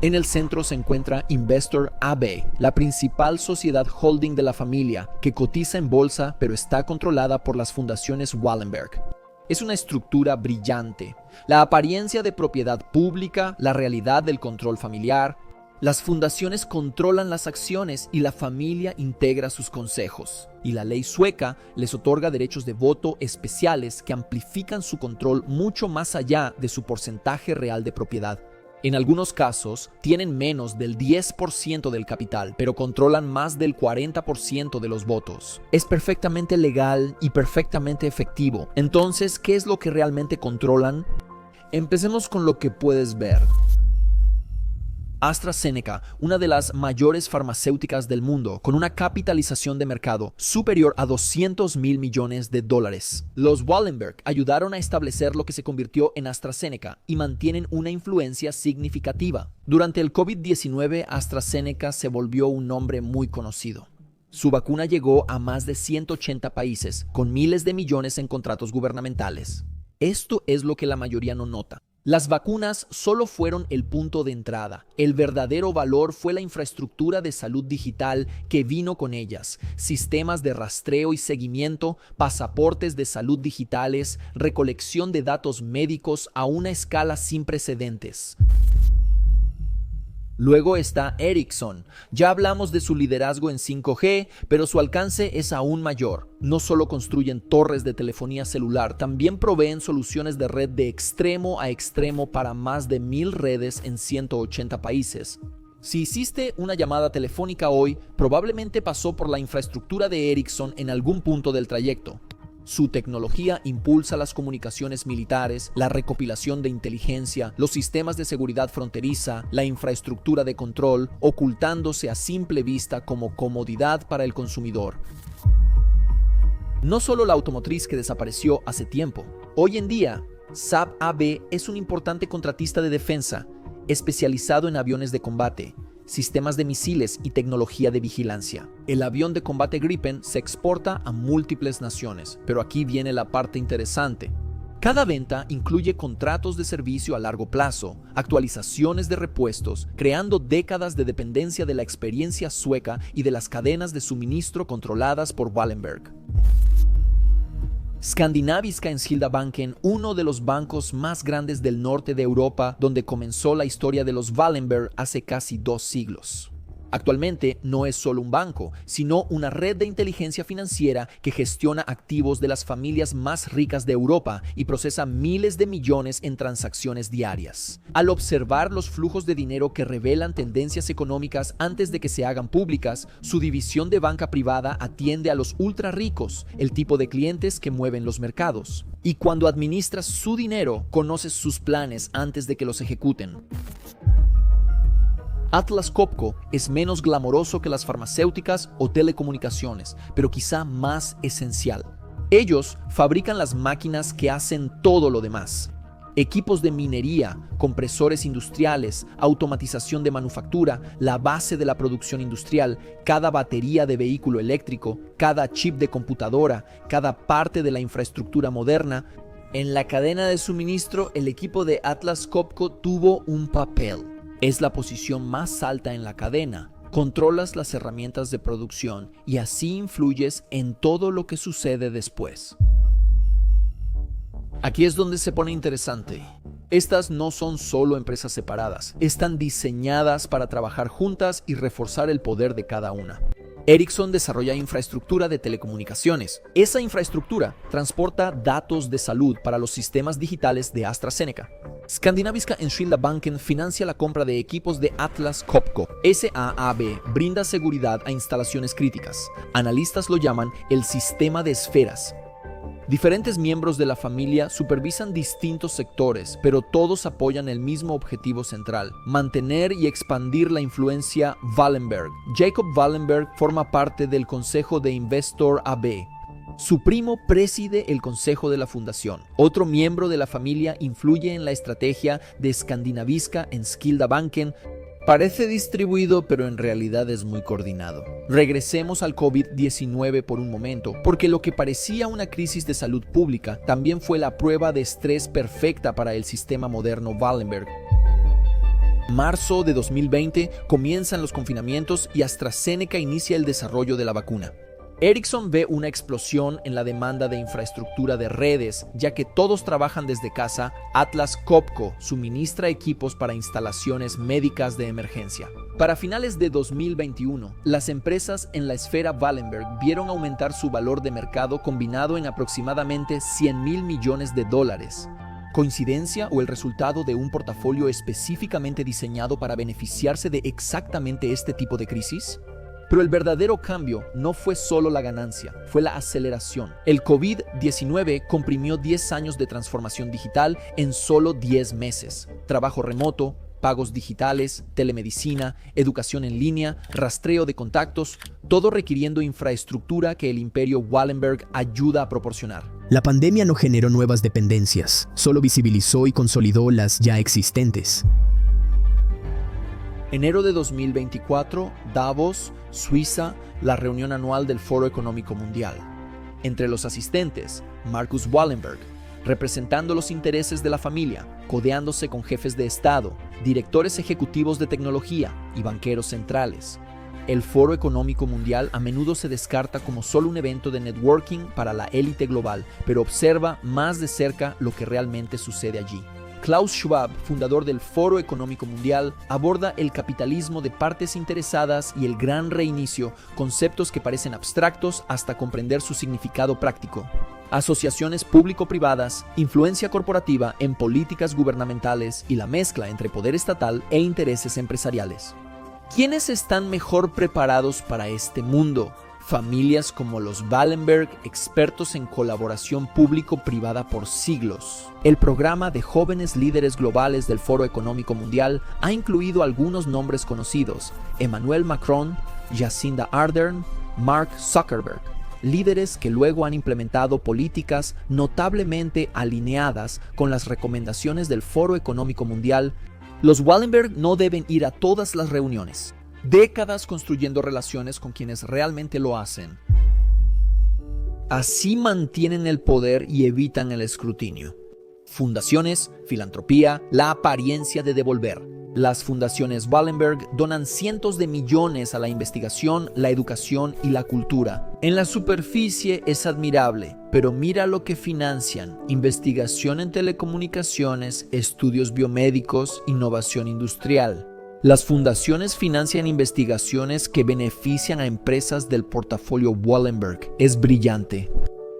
[SPEAKER 1] En el centro se encuentra Investor AB, la principal sociedad holding de la familia, que cotiza en bolsa pero está controlada por las fundaciones Wallenberg. Es una estructura brillante. La apariencia de propiedad pública, la realidad del control familiar. Las fundaciones controlan las acciones y la familia integra sus consejos. Y la ley sueca les otorga derechos de voto especiales que amplifican su control mucho más allá de su porcentaje real de propiedad. En algunos casos, tienen menos del 10% del capital, pero controlan más del 40% de los votos. Es perfectamente legal y perfectamente efectivo. Entonces, ¿qué es lo que realmente controlan? Empecemos con lo que puedes ver. AstraZeneca, una de las mayores farmacéuticas del mundo, con una capitalización de mercado superior a $200 mil millones. Los Wallenberg ayudaron a establecer lo que se convirtió en AstraZeneca y mantienen una influencia significativa. Durante el COVID-19, AstraZeneca se volvió un nombre muy conocido. Su vacuna llegó a más de 180 países, con miles de millones en contratos gubernamentales. Esto es lo que la mayoría no nota. Las vacunas solo fueron el punto de entrada. El verdadero valor fue la infraestructura de salud digital que vino con ellas. Sistemas de rastreo y seguimiento, pasaportes de salud digitales, recolección de datos médicos a una escala sin precedentes. Luego está Ericsson. Ya hablamos de su liderazgo en 5G, pero su alcance es aún mayor. No solo construyen torres de telefonía celular, también proveen soluciones de red de extremo a extremo para más de 1000 redes en 180 países. Si hiciste una llamada telefónica hoy, probablemente pasó por la infraestructura de Ericsson en algún punto del trayecto. Su tecnología impulsa las comunicaciones militares, la recopilación de inteligencia, los sistemas de seguridad fronteriza, la infraestructura de control, ocultándose a simple vista como comodidad para el consumidor. No solo la automotriz que desapareció hace tiempo. Hoy en día, Saab AB es un importante contratista de defensa, especializado en aviones de combate, sistemas de misiles y tecnología de vigilancia. El avión de combate Gripen se exporta a múltiples naciones, pero aquí viene la parte interesante. Cada venta incluye contratos de servicio a largo plazo, actualizaciones de repuestos, creando décadas de dependencia de la experiencia sueca y de las cadenas de suministro controladas por Wallenberg. Skandinaviska Enskilda Banken, uno de los bancos más grandes del norte de Europa, donde comenzó la historia de los Wallenberg hace casi 2 siglos. Actualmente no es solo un banco, sino una red de inteligencia financiera que gestiona activos de las familias más ricas de Europa y procesa miles de millones en transacciones diarias. Al observar los flujos de dinero que revelan tendencias económicas antes de que se hagan públicas, su división de banca privada atiende a los ultra ricos, el tipo de clientes que mueven los mercados. Y cuando administras su dinero, conoces sus planes antes de que los ejecuten. Atlas Copco es menos glamoroso que las farmacéuticas o telecomunicaciones, pero quizá más esencial. Ellos fabrican las máquinas que hacen todo lo demás. Equipos de minería, compresores industriales, automatización de manufactura, la base de la producción industrial, cada batería de vehículo eléctrico, cada chip de computadora, cada parte de la infraestructura moderna. En la cadena de suministro, el equipo de Atlas Copco tuvo un papel. Es la posición más alta en la cadena. Controlas las herramientas de producción y así influyes en todo lo que sucede después. Aquí es donde se pone interesante. Estas no son solo empresas separadas, están diseñadas para trabajar juntas y reforzar el poder de cada una. Ericsson desarrolla infraestructura de telecomunicaciones. Esa infraestructura transporta datos de salud para los sistemas digitales de AstraZeneca. Skandinaviska Enskilda Banken financia la compra de equipos de Atlas Copco. SAAB brinda seguridad a instalaciones críticas. Analistas lo llaman el sistema de esferas. Diferentes miembros de la familia supervisan distintos sectores, pero todos apoyan el mismo objetivo central: mantener y expandir la influencia Wallenberg. Jacob Wallenberg forma parte del Consejo de Investor AB. Su primo preside el consejo de la fundación. Otro miembro de la familia influye en la estrategia de Skandinaviska Enskilda Banken. Parece distribuido, pero en realidad es muy coordinado. Regresemos al COVID-19 por un momento, porque lo que parecía una crisis de salud pública también fue la prueba de estrés perfecta para el sistema moderno Wallenberg. Marzo de 2020 comienzan los confinamientos y AstraZeneca inicia el desarrollo de la vacuna. Ericsson ve una explosión en la demanda de infraestructura de redes, ya que todos trabajan desde casa. Atlas Copco suministra equipos para instalaciones médicas de emergencia. Para finales de 2021, las empresas en la esfera Wallenberg vieron aumentar su valor de mercado combinado en aproximadamente $100,000 millones. ¿Coincidencia o el resultado de un portafolio específicamente diseñado para beneficiarse de exactamente este tipo de crisis? Pero el verdadero cambio no fue solo la ganancia, fue la aceleración. El COVID-19 comprimió 10 años de transformación digital en solo 10 meses. Trabajo remoto, pagos digitales, telemedicina, educación en línea, rastreo de contactos, todo requiriendo infraestructura que el imperio Wallenberg ayuda a proporcionar.
[SPEAKER 9] La pandemia no generó nuevas dependencias, solo visibilizó y consolidó las ya existentes.
[SPEAKER 1] Enero de 2024, Davos, Suiza, la reunión anual del Foro Económico Mundial. Entre los asistentes, Marcus Wallenberg, representando los intereses de la familia, codeándose con jefes de Estado, directores ejecutivos de tecnología y banqueros centrales. El Foro Económico Mundial a menudo se descarta como solo un evento de networking para la élite global, pero observa más de cerca lo que realmente sucede allí. Klaus Schwab, fundador del Foro Económico Mundial, aborda el capitalismo de partes interesadas y el gran reinicio, conceptos que parecen abstractos hasta comprender su significado práctico. Asociaciones público-privadas, influencia corporativa en políticas gubernamentales y la mezcla entre poder estatal e intereses empresariales. ¿Quiénes están mejor preparados para este mundo? Familias como los Wallenberg, expertos en colaboración público-privada por siglos. El programa de jóvenes líderes globales del Foro Económico Mundial ha incluido algunos nombres conocidos: Emmanuel Macron, Jacinda Ardern, Mark Zuckerberg, líderes que luego han implementado políticas notablemente alineadas con las recomendaciones del Foro Económico Mundial. Los Wallenberg no deben ir a todas las reuniones. Décadas construyendo relaciones con quienes realmente lo hacen. Así mantienen el poder y evitan el escrutinio. Fundaciones, filantropía, la apariencia de devolver. Las fundaciones Wallenberg donan cientos de millones a la investigación, la educación y la cultura. En la superficie es admirable, pero mira lo que financian: investigación en telecomunicaciones, estudios biomédicos, innovación industrial. Las fundaciones financian investigaciones que benefician a empresas del portafolio Wallenberg. Es brillante.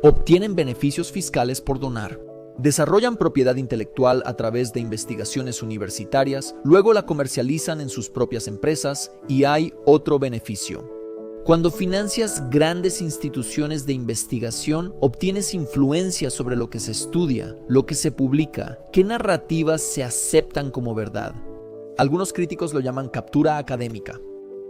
[SPEAKER 1] Obtienen beneficios fiscales por donar. Desarrollan propiedad intelectual a través de investigaciones universitarias, luego la comercializan en sus propias empresas y hay otro beneficio. Cuando financias grandes instituciones de investigación, obtienes influencia sobre lo que se estudia, lo que se publica, qué narrativas se aceptan como verdad. Algunos críticos lo llaman captura académica.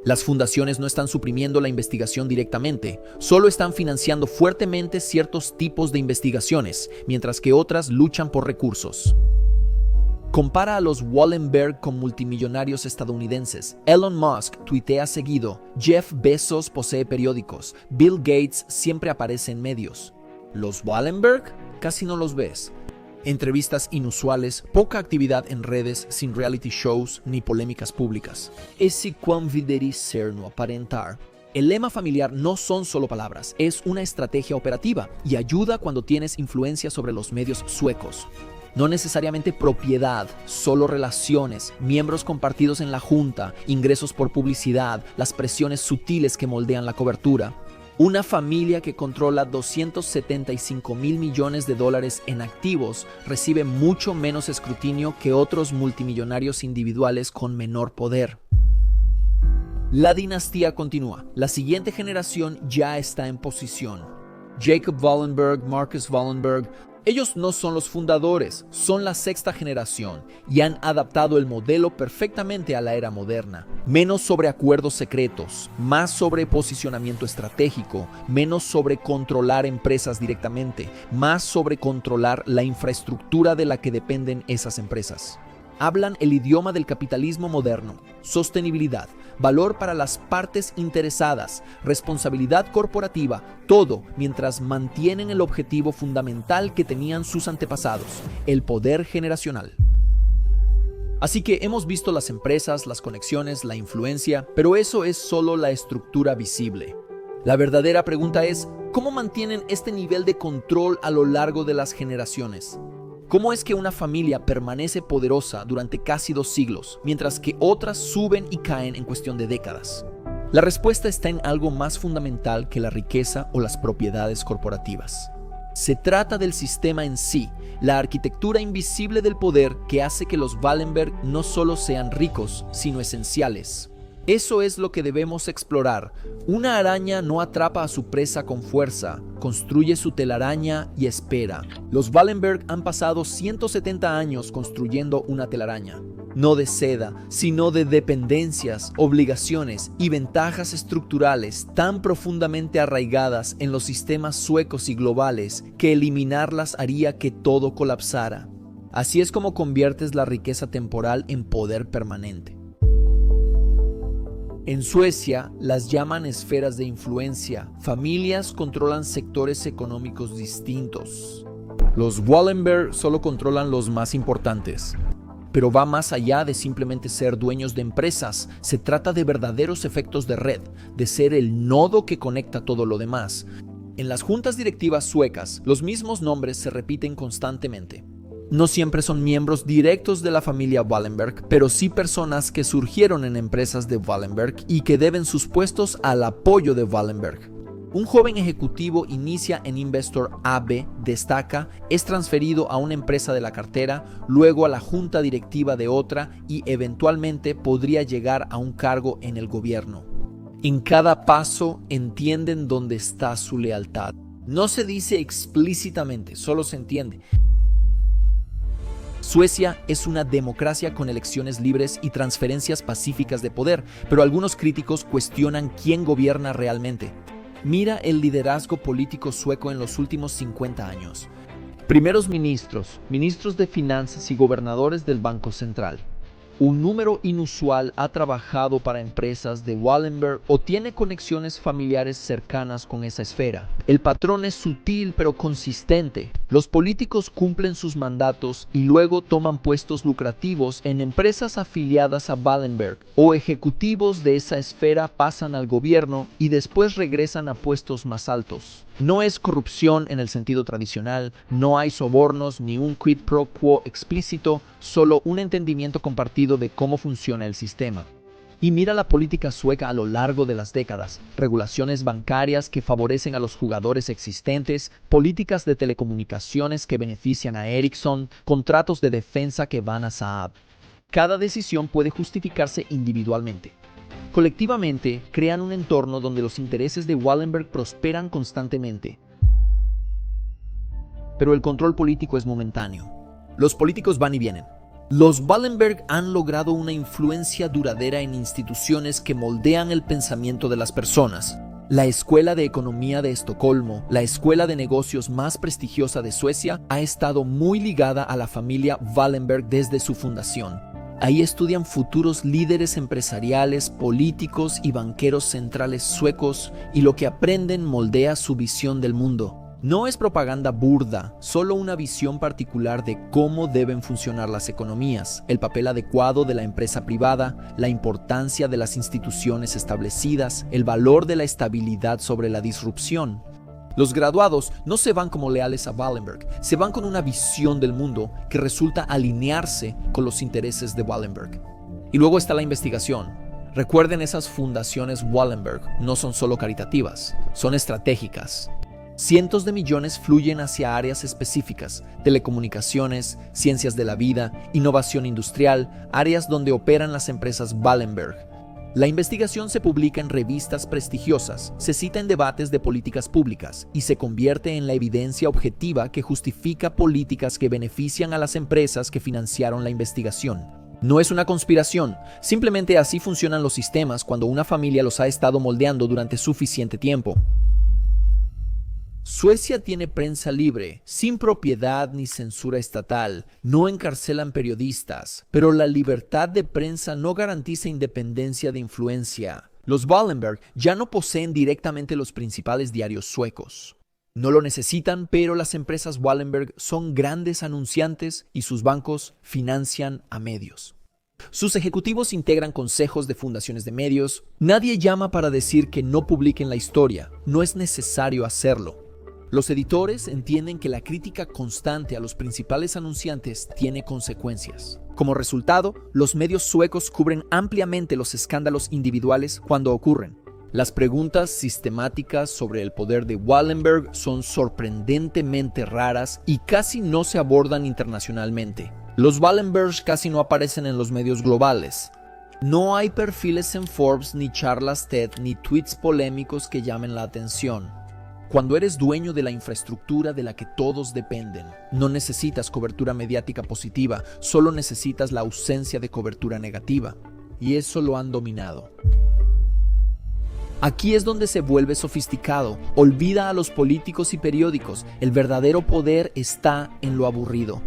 [SPEAKER 1] Las fundaciones no están suprimiendo la investigación directamente, solo están financiando fuertemente ciertos tipos de investigaciones, mientras que otras luchan por recursos. Compara a los Wallenberg con multimillonarios estadounidenses. Elon Musk tuitea seguido, Jeff Bezos posee periódicos, Bill Gates siempre aparece en medios. Los Wallenberg casi no los ves. Entrevistas inusuales, poca actividad en redes, sin reality shows ni polémicas públicas. Esse quam videri ser no aparentar. El lema familiar no son solo palabras, es una estrategia operativa y ayuda cuando tienes influencia sobre los medios suecos. No necesariamente propiedad, solo relaciones, miembros compartidos en la junta, ingresos por publicidad, las presiones sutiles que moldean la cobertura. Una familia que controla $275 mil millones en activos recibe mucho menos escrutinio que otros multimillonarios individuales con menor poder. La dinastía continúa. La siguiente generación ya está en posición. Jacob Wallenberg, Marcus Wallenberg. Ellos no son los fundadores, son la sexta generación y han adaptado el modelo perfectamente a la era moderna. Menos sobre acuerdos secretos, más sobre posicionamiento estratégico, menos sobre controlar empresas directamente, más sobre controlar la infraestructura de la que dependen esas empresas. Hablan el idioma del capitalismo moderno: sostenibilidad, valor para las partes interesadas, responsabilidad corporativa, todo mientras mantienen el objetivo fundamental que tenían sus antepasados: el poder generacional. Así que hemos visto las empresas, las conexiones, la influencia, pero eso es solo la estructura visible. La verdadera pregunta es, ¿cómo mantienen este nivel de control a lo largo de las generaciones? ¿Cómo es que una familia permanece poderosa durante casi 2 siglos, mientras que otras suben y caen en cuestión de décadas? La respuesta está en algo más fundamental que la riqueza o las propiedades corporativas. Se trata del sistema en sí, la arquitectura invisible del poder que hace que los Wallenberg no solo sean ricos, sino esenciales. Eso es lo que debemos explorar. Una araña no atrapa a su presa con fuerza, construye su telaraña y espera. Los Wallenberg han pasado 170 años construyendo una telaraña. No de seda, sino de dependencias, obligaciones y ventajas estructurales tan profundamente arraigadas en los sistemas suecos y globales que eliminarlas haría que todo colapsara. Así es como conviertes la riqueza temporal en poder permanente. En Suecia las llaman esferas de influencia. Familias controlan sectores económicos distintos. Los Wallenberg solo controlan los más importantes. Pero va más allá de simplemente ser dueños de empresas. Se trata de verdaderos efectos de red, de ser el nodo que conecta todo lo demás. En las juntas directivas suecas, los mismos nombres se repiten constantemente. No siempre son miembros directos de la familia Wallenberg, pero sí personas que surgieron en empresas de Wallenberg y que deben sus puestos al apoyo de Wallenberg. Un joven ejecutivo inicia en Investor AB, destaca, es transferido a una empresa de la cartera, luego a la junta directiva de otra y eventualmente podría llegar a un cargo en el gobierno. En cada paso entienden dónde está su lealtad. No se dice explícitamente, solo se entiende. Suecia es una democracia con elecciones libres y transferencias pacíficas de poder, pero algunos críticos cuestionan quién gobierna realmente. Mira el liderazgo político sueco en los últimos 50 años. Primeros ministros, ministros de finanzas y gobernadores del Banco Central. Un número inusual ha trabajado para empresas de Wallenberg o tiene conexiones familiares cercanas con esa esfera. El patrón es sutil pero consistente. Los políticos cumplen sus mandatos y luego toman puestos lucrativos en empresas afiliadas a Wallenberg, o ejecutivos de esa esfera pasan al gobierno y después regresan a puestos más altos. No es corrupción en el sentido tradicional, no hay sobornos ni un quid pro quo explícito, solo un entendimiento compartido de cómo funciona el sistema. Y mira la política sueca a lo largo de las décadas: regulaciones bancarias que favorecen a los jugadores existentes, políticas de telecomunicaciones que benefician a Ericsson, contratos de defensa que van a Saab. Cada decisión puede justificarse individualmente. Colectivamente, crean un entorno donde los intereses de Wallenberg prosperan constantemente. Pero el control político es momentáneo. Los políticos van y vienen. Los Wallenberg han logrado una influencia duradera en instituciones que moldean el pensamiento de las personas. La Escuela de Economía de Estocolmo, la escuela de negocios más prestigiosa de Suecia, ha estado muy ligada a la familia Wallenberg desde su fundación. Ahí estudian futuros líderes empresariales, políticos y banqueros centrales suecos, y lo que aprenden moldea su visión del mundo. No es propaganda burda, solo una visión particular de cómo deben funcionar las economías, el papel adecuado de la empresa privada, la importancia de las instituciones establecidas, el valor de la estabilidad sobre la disrupción. Los graduados no se van como leales a Wallenberg, se van con una visión del mundo que resulta alinearse con los intereses de Wallenberg. Y luego está la investigación. Recuerden, esas fundaciones Wallenberg no son solo caritativas, son estratégicas. Cientos de millones fluyen hacia áreas específicas: telecomunicaciones, ciencias de la vida, innovación industrial, áreas donde operan las empresas Wallenberg. La investigación se publica en revistas prestigiosas, se cita en debates de políticas públicas y se convierte en la evidencia objetiva que justifica políticas que benefician a las empresas que financiaron la investigación. No es una conspiración, simplemente así funcionan los sistemas cuando una familia los ha estado moldeando durante suficiente tiempo. Suecia tiene prensa libre, sin propiedad ni censura estatal, no encarcelan periodistas, pero la libertad de prensa no garantiza independencia de influencia. Los Wallenberg ya no poseen directamente los principales diarios suecos. No lo necesitan, pero las empresas Wallenberg son grandes anunciantes y sus bancos financian a medios. Sus ejecutivos integran consejos de fundaciones de medios. Nadie llama para decir que no publiquen la historia, no es necesario hacerlo. Los editores entienden que la crítica constante a los principales anunciantes tiene consecuencias. Como resultado, los medios suecos cubren ampliamente los escándalos individuales cuando ocurren. Las preguntas sistemáticas sobre el poder de Wallenberg son sorprendentemente raras y casi no se abordan internacionalmente. Los Wallenberg casi no aparecen en los medios globales. No hay perfiles en Forbes, ni charlas TED, ni tweets polémicos que llamen la atención. Cuando eres dueño de la infraestructura de la que todos dependen, no necesitas cobertura mediática positiva, solo necesitas la ausencia de cobertura negativa. Y eso lo han dominado. Aquí es donde se vuelve sofisticado. Olvida a los políticos y periódicos. El verdadero poder está en lo aburrido.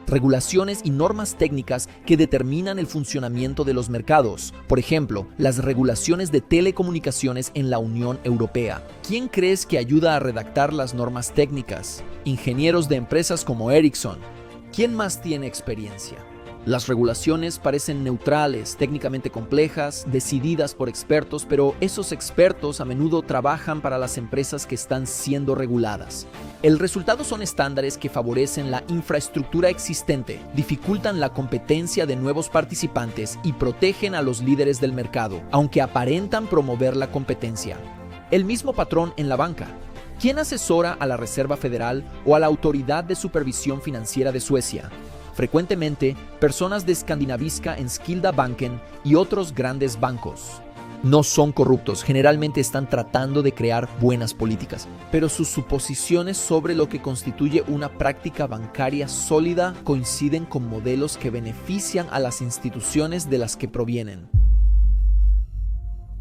[SPEAKER 1] Regulaciones y normas técnicas que determinan el funcionamiento de los mercados. Por ejemplo, las regulaciones de telecomunicaciones en la Unión Europea. ¿Quién crees que ayuda a redactar las normas técnicas? Ingenieros de empresas como Ericsson. ¿Quién más tiene experiencia? Las regulaciones parecen neutrales, técnicamente complejas, decididas por expertos, pero esos expertos a menudo trabajan para las empresas que están siendo reguladas. El resultado son estándares que favorecen la infraestructura existente, dificultan la competencia de nuevos participantes y protegen a los líderes del mercado, aunque aparentan promover la competencia. El mismo patrón en la banca. ¿Quién asesora a la Reserva Federal o a la Autoridad de Supervisión Financiera de Suecia? Frecuentemente, personas de Skandinaviska Enskilda Banken y otros grandes bancos. No son corruptos, generalmente están tratando de crear buenas políticas, pero sus suposiciones sobre lo que constituye una práctica bancaria sólida coinciden con modelos que benefician a las instituciones de las que provienen.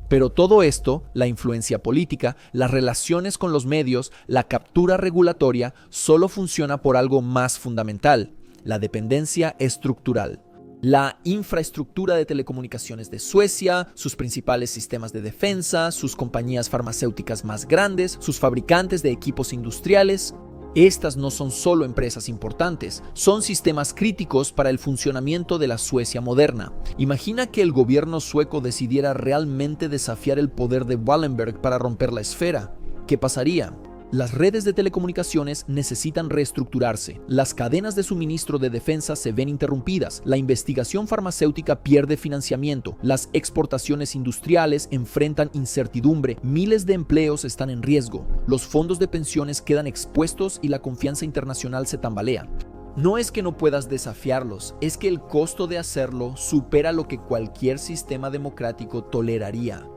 [SPEAKER 1] Pero todo esto, la influencia política, las relaciones con los medios, la captura regulatoria, solo funciona por algo más fundamental: la dependencia estructural. La infraestructura de telecomunicaciones de Suecia, sus principales sistemas de defensa, sus compañías farmacéuticas más grandes, sus fabricantes de equipos industriales. Estas no son solo empresas importantes, son sistemas críticos para el funcionamiento de la Suecia moderna. Imagina que el gobierno sueco decidiera realmente desafiar el poder de Wallenberg para romper la esfera. ¿Qué pasaría? Las redes de telecomunicaciones necesitan reestructurarse, las cadenas de suministro de defensa se ven interrumpidas, la investigación farmacéutica pierde financiamiento, las exportaciones industriales enfrentan incertidumbre, miles de empleos están en riesgo, los fondos de pensiones quedan expuestos y la confianza internacional se tambalea. No es que no puedas desafiarlos, es que el costo de hacerlo supera lo que cualquier sistema democrático toleraría.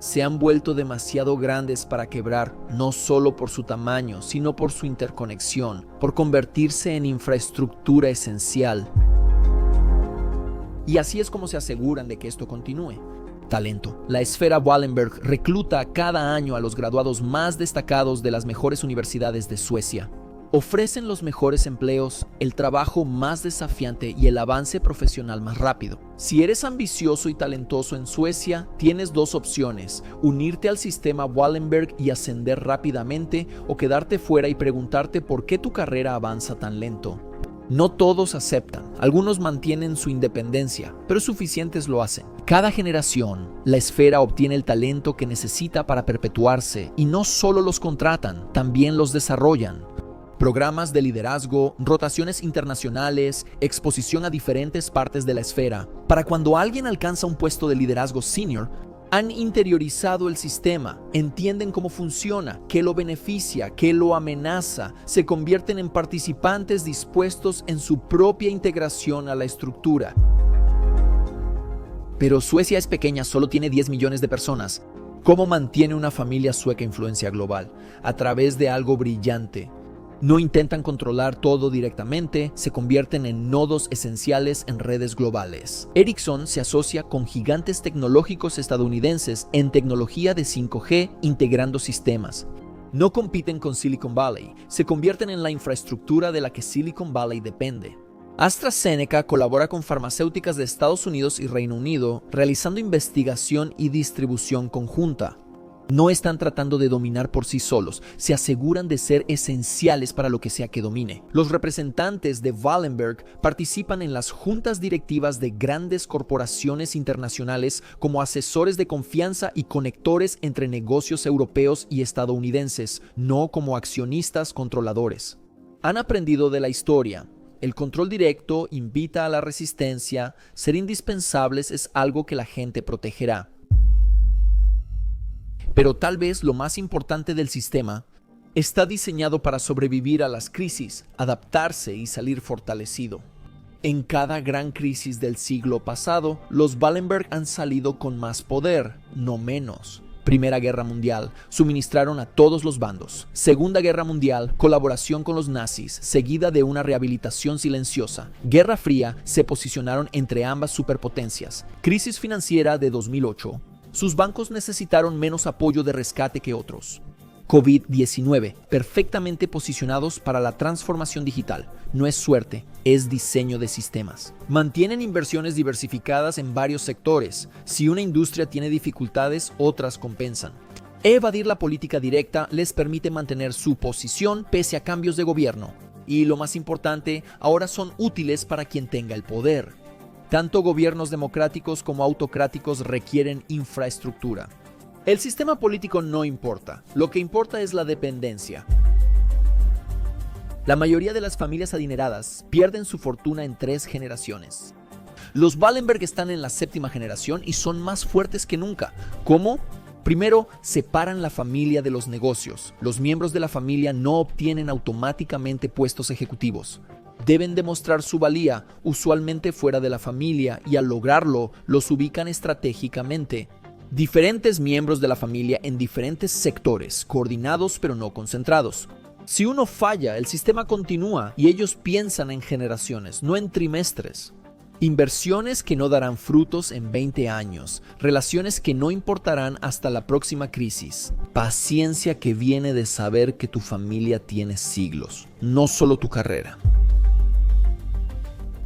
[SPEAKER 1] Se han vuelto demasiado grandes para quebrar, no solo por su tamaño, sino por su interconexión, por convertirse en infraestructura esencial. Y así es como se aseguran de que esto continúe. Talento. La esfera Wallenberg recluta cada año a los graduados más destacados de las mejores universidades de Suecia. Ofrecen los mejores empleos, el trabajo más desafiante y el avance profesional más rápido. Si eres ambicioso y talentoso en Suecia, tienes dos opciones: unirte al sistema Wallenberg y ascender rápidamente, o quedarte fuera y preguntarte por qué tu carrera avanza tan lento. No todos aceptan, algunos mantienen su independencia, pero suficientes lo hacen. Cada generación, la esfera obtiene el talento que necesita para perpetuarse, y no solo los contratan, también los desarrollan. Programas de liderazgo, rotaciones internacionales, exposición a diferentes partes de la esfera. Para cuando alguien alcanza un puesto de liderazgo senior, han interiorizado el sistema, entienden cómo funciona, qué lo beneficia, qué lo amenaza, se convierten en participantes dispuestos en su propia integración a la estructura. Pero Suecia es pequeña, solo tiene 10 millones de personas. ¿Cómo mantiene una familia sueca influencia global? A través de algo brillante. No intentan controlar todo directamente, se convierten en nodos esenciales en redes globales. Ericsson se asocia con gigantes tecnológicos estadounidenses en tecnología de 5G, integrando sistemas. No compiten con Silicon Valley, se convierten en la infraestructura de la que Silicon Valley depende. AstraZeneca colabora con farmacéuticas de Estados Unidos y Reino Unido, realizando investigación y distribución conjunta. No están tratando de dominar por sí solos, se aseguran de ser esenciales para lo que sea que domine. Los representantes de Wallenberg participan en las juntas directivas de grandes corporaciones internacionales como asesores de confianza y conectores entre negocios europeos y estadounidenses, no como accionistas controladores. Han aprendido de la historia. El control directo invita a la resistencia, ser indispensables es algo que la gente protegerá. Pero tal vez lo más importante del sistema está diseñado para sobrevivir a las crisis, adaptarse y salir fortalecido. En cada gran crisis del siglo pasado, los Wallenberg han salido con más poder, no menos. Primera Guerra Mundial, suministraron a todos los bandos. Segunda Guerra Mundial, colaboración con los nazis, seguida de una rehabilitación silenciosa. Guerra Fría, se posicionaron entre ambas superpotencias. Crisis financiera de 2008. Sus bancos necesitaron menos apoyo de rescate que otros. COVID-19, perfectamente posicionados para la transformación digital. No es suerte, es diseño de sistemas. Mantienen inversiones diversificadas en varios sectores. Si una industria tiene dificultades, otras compensan. Evadir la política directa les permite mantener su posición pese a cambios de gobierno. Y lo más importante, ahora son útiles para quien tenga el poder. Tanto gobiernos democráticos como autocráticos requieren infraestructura. El sistema político no importa, lo que importa es la dependencia. La mayoría de las familias adineradas pierden su fortuna en 3 generaciones. Los Wallenberg están en la 7ª generación y son más fuertes que nunca. ¿Cómo? Primero, separan la familia de los negocios. Los miembros de la familia no obtienen automáticamente puestos ejecutivos. Deben demostrar su valía, usualmente fuera de la familia, y al lograrlo, los ubican estratégicamente. Diferentes miembros de la familia en diferentes sectores, coordinados pero no concentrados. Si uno falla, el sistema continúa y ellos piensan en generaciones, no en trimestres. Inversiones que no darán frutos en 20 años, relaciones que no importarán hasta la próxima crisis. Paciencia que viene de saber que tu familia tiene siglos, no solo tu carrera.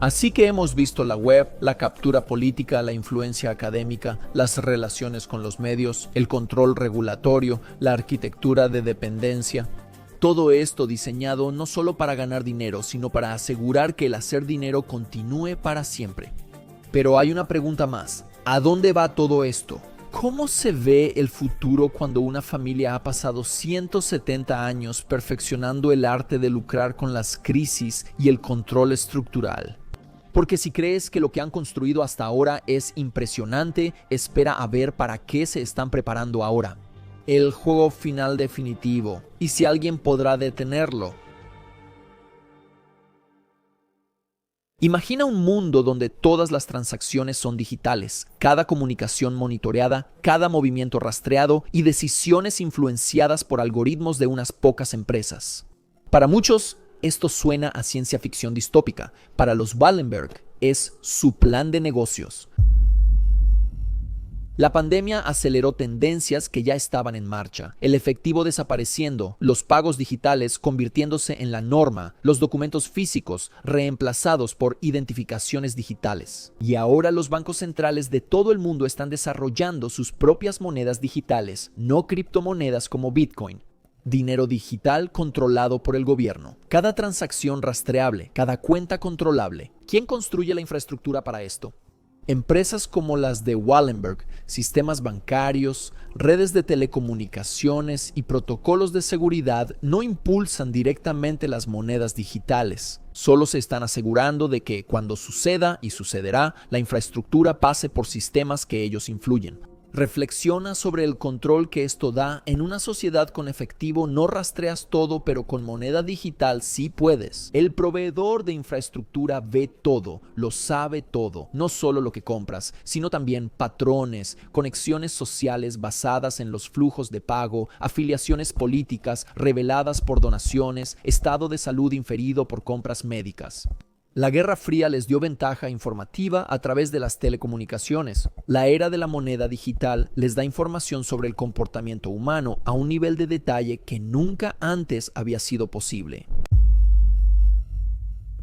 [SPEAKER 1] Así que hemos visto la web, la captura política, la influencia académica, las relaciones con los medios, el control regulatorio, la arquitectura de dependencia. Todo esto diseñado no solo para ganar dinero, sino para asegurar que el hacer dinero continúe para siempre. Pero hay una pregunta más. ¿A dónde va todo esto? ¿Cómo se ve el futuro cuando una familia ha pasado 170 años perfeccionando el arte de lucrar con las crisis y el control estructural? Porque si crees que lo que han construido hasta ahora es impresionante, espera a ver para qué se están preparando ahora. El juego final definitivo, y si alguien podrá detenerlo. Imagina un mundo donde todas las transacciones son digitales, cada comunicación monitoreada, cada movimiento rastreado y decisiones influenciadas por algoritmos de unas pocas empresas. Para muchos, esto suena a ciencia ficción distópica. Para los Wallenberg, es su plan de negocios. La pandemia aceleró tendencias que ya estaban en marcha, el efectivo desapareciendo, los pagos digitales convirtiéndose en la norma, los documentos físicos reemplazados por identificaciones digitales. Y ahora los bancos centrales de todo el mundo están desarrollando sus propias monedas digitales, no criptomonedas como Bitcoin. Dinero digital controlado por el gobierno. Cada transacción rastreable, cada cuenta controlable. ¿Quién construye la infraestructura para esto? Empresas como las de Wallenberg, sistemas bancarios, redes de telecomunicaciones y protocolos de seguridad no impulsan directamente las monedas digitales. Solo se están asegurando de que cuando suceda y sucederá, la infraestructura pase por sistemas que ellos influyen. Reflexiona sobre el control que esto da. En una sociedad con efectivo no rastreas todo, pero con moneda digital sí puedes. El proveedor de infraestructura ve todo, lo sabe todo, no solo lo que compras, sino también patrones, conexiones sociales basadas en los flujos de pago, afiliaciones políticas reveladas por donaciones, estado de salud inferido por compras médicas. La Guerra Fría les dio ventaja informativa a través de las telecomunicaciones. La era de la moneda digital les da información sobre el comportamiento humano a un nivel de detalle que nunca antes había sido posible.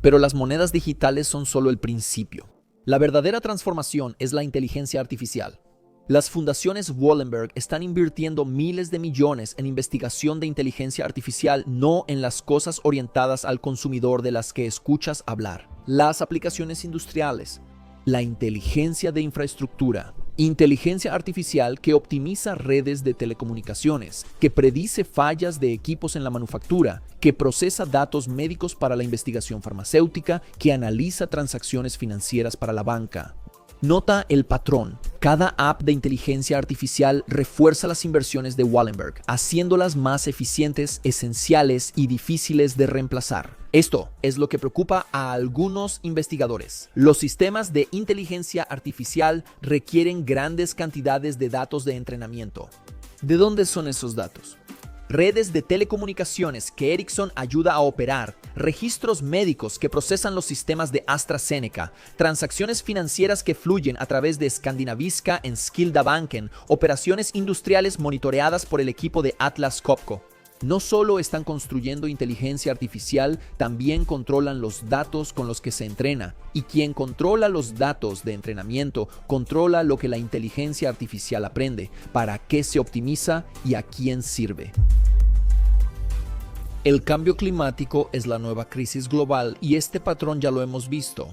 [SPEAKER 1] Pero las monedas digitales son solo el principio. La verdadera transformación es la inteligencia artificial. Las fundaciones Wallenberg están invirtiendo miles de millones en investigación de inteligencia artificial, no en las cosas orientadas al consumidor de las que escuchas hablar. Las aplicaciones industriales, la inteligencia de infraestructura, inteligencia artificial que optimiza redes de telecomunicaciones, que predice fallas de equipos en la manufactura, que procesa datos médicos para la investigación farmacéutica, que analiza transacciones financieras para la banca. Nota el patrón. Cada app de inteligencia artificial refuerza las inversiones de Wallenberg, haciéndolas más eficientes, esenciales y difíciles de reemplazar. Esto es lo que preocupa a algunos investigadores. Los sistemas de inteligencia artificial requieren grandes cantidades de datos de entrenamiento. ¿De dónde son esos datos? Redes de telecomunicaciones que Ericsson ayuda a operar, registros médicos que procesan los sistemas de AstraZeneca, transacciones financieras que fluyen a través de Skandinaviska en Skildabanken, operaciones industriales monitoreadas por el equipo de Atlas Copco. No solo están construyendo inteligencia artificial, también controlan los datos con los que se entrena. Y quien controla los datos de entrenamiento, controla lo que la inteligencia artificial aprende, para qué se optimiza y a quién sirve. El cambio climático es la nueva crisis global y este patrón ya lo hemos visto.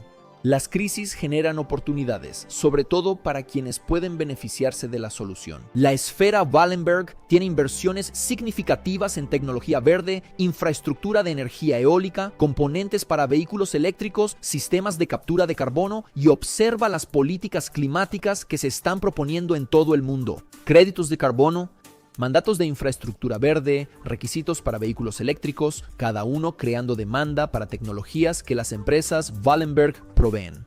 [SPEAKER 1] Las crisis generan oportunidades, sobre todo para quienes pueden beneficiarse de la solución. La esfera Wallenberg tiene inversiones significativas en tecnología verde, infraestructura de energía eólica, componentes para vehículos eléctricos, sistemas de captura de carbono y observa las políticas climáticas que se están proponiendo en todo el mundo. Créditos de carbono, mandatos de infraestructura verde, requisitos para vehículos eléctricos, cada uno creando demanda para tecnologías que las empresas Wallenberg proveen.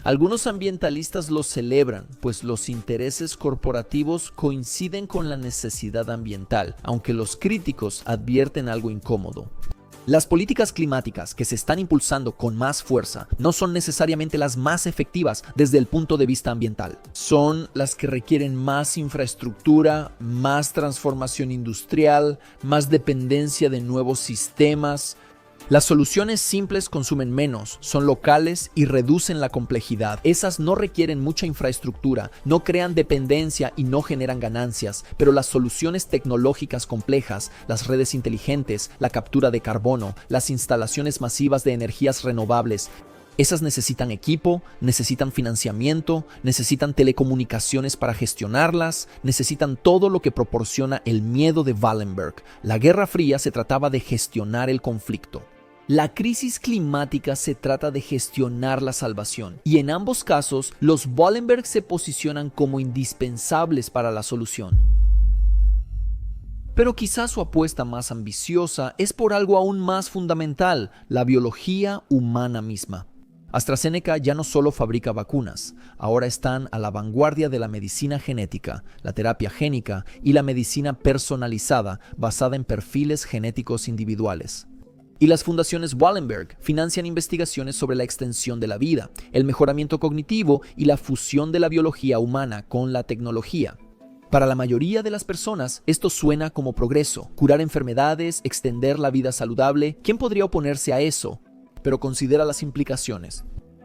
[SPEAKER 1] Algunos ambientalistas lo celebran, pues los intereses corporativos coinciden con la necesidad ambiental, aunque los críticos advierten algo incómodo. Las políticas climáticas que se están impulsando con más fuerza no son necesariamente las más efectivas desde el punto de vista ambiental. Son las que requieren más infraestructura, más transformación industrial, más dependencia de nuevos sistemas. Las soluciones simples consumen menos, son locales y reducen la complejidad. Esas no requieren mucha infraestructura, no crean dependencia y no generan ganancias, pero las soluciones tecnológicas complejas, las redes inteligentes, la captura de carbono, las instalaciones masivas de energías renovables, esas necesitan equipo, necesitan financiamiento, necesitan telecomunicaciones para gestionarlas, necesitan todo lo que proporciona el miedo de Wallenberg. La Guerra Fría se trataba de gestionar el conflicto. La crisis climática se trata de gestionar la salvación, y en ambos casos, los Wallenberg se posicionan como indispensables para la solución. Pero quizás su apuesta más ambiciosa es por algo aún más fundamental, la biología humana misma. AstraZeneca ya no solo fabrica vacunas, ahora están a la vanguardia de la medicina genética, la terapia génica y la medicina personalizada basada en perfiles genéticos individuales. Y las fundaciones Wallenberg financian investigaciones sobre la extensión de la vida, el mejoramiento cognitivo y la fusión de la biología humana con la tecnología. Para la mayoría de las personas, esto suena como progreso, curar enfermedades, extender la vida saludable. ¿Quién podría oponerse a eso? Pero considera las implicaciones.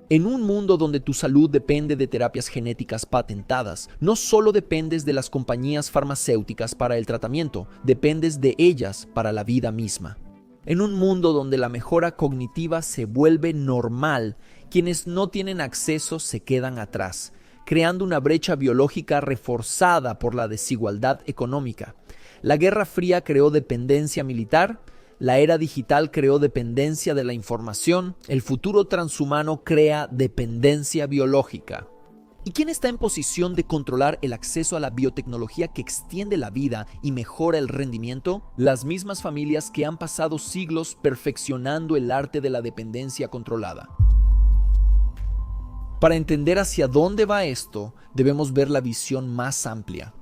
[SPEAKER 1] En un mundo donde tu salud depende de terapias genéticas patentadas, no solo dependes de las compañías farmacéuticas para el tratamiento, dependes de ellas para la vida misma. En un mundo donde la mejora cognitiva se vuelve normal, quienes no tienen acceso se quedan atrás, creando una brecha biológica reforzada por la desigualdad económica. La Guerra Fría creó dependencia militar, la era digital creó dependencia de la información, el futuro transhumano crea dependencia biológica. ¿Y quién está en posición de controlar el acceso a la biotecnología que extiende la vida y mejora el rendimiento? Las mismas familias que han pasado siglos perfeccionando el arte de la dependencia controlada. Para entender hacia dónde va esto, debemos ver la visión más amplia.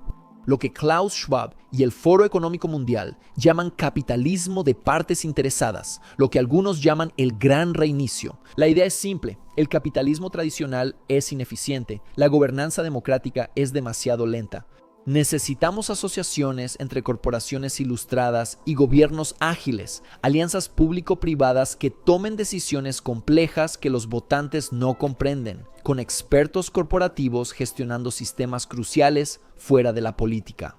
[SPEAKER 1] Lo que Klaus Schwab y el Foro Económico Mundial llaman capitalismo de partes interesadas, lo que algunos llaman el gran reinicio. La idea es simple, el capitalismo tradicional es ineficiente, la gobernanza democrática es demasiado lenta. Necesitamos asociaciones entre corporaciones ilustradas y gobiernos ágiles, alianzas público-privadas que tomen decisiones complejas que los votantes no comprenden, con expertos corporativos gestionando sistemas cruciales fuera de la política.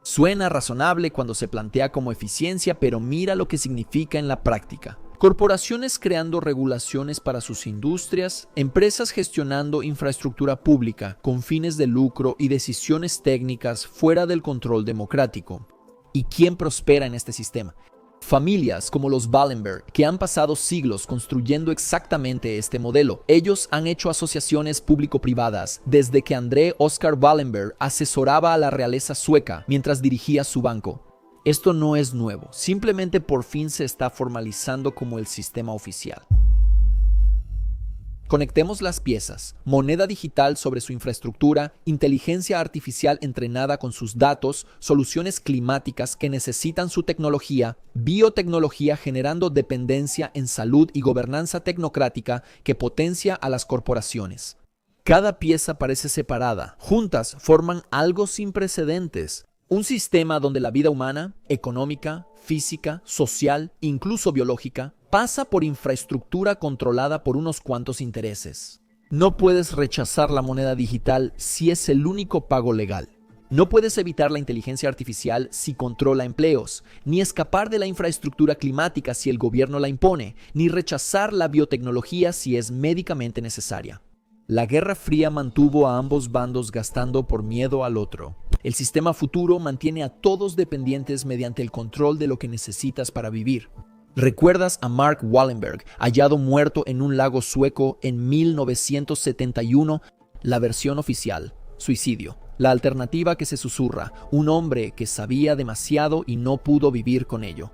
[SPEAKER 1] Suena razonable cuando se plantea como eficiencia, pero mira lo que significa en la práctica. Corporaciones creando regulaciones para sus industrias, empresas gestionando infraestructura pública con fines de lucro y decisiones técnicas fuera del control democrático. ¿Y quién prospera en este sistema? Familias como los Wallenberg, que han pasado siglos construyendo exactamente este modelo. Ellos han hecho asociaciones público-privadas desde que André Oskar Wallenberg asesoraba a la realeza sueca mientras dirigía su banco. Esto no es nuevo, simplemente por fin se está formalizando como el sistema oficial. Conectemos las piezas, moneda digital sobre su infraestructura, inteligencia artificial entrenada con sus datos, soluciones climáticas que necesitan su tecnología, biotecnología generando dependencia en salud y gobernanza tecnocrática que potencia a las corporaciones. Cada pieza parece separada, juntas forman algo sin precedentes. Un sistema donde la vida humana, económica, física, social, incluso biológica, pasa por infraestructura controlada por unos cuantos intereses. No puedes rechazar la moneda digital si es el único pago legal. No puedes evitar la inteligencia artificial si controla empleos, ni escapar de la infraestructura climática si el gobierno la impone, ni rechazar la biotecnología si es médicamente necesaria. La Guerra Fría mantuvo a ambos bandos gastando por miedo al otro. El sistema futuro mantiene a todos dependientes mediante el control de lo que necesitas para vivir. ¿Recuerdas a Mark Wallenberg, hallado muerto en un lago sueco en 1971? La versión oficial, suicidio. La alternativa que se susurra, un hombre que sabía demasiado y no pudo vivir con ello.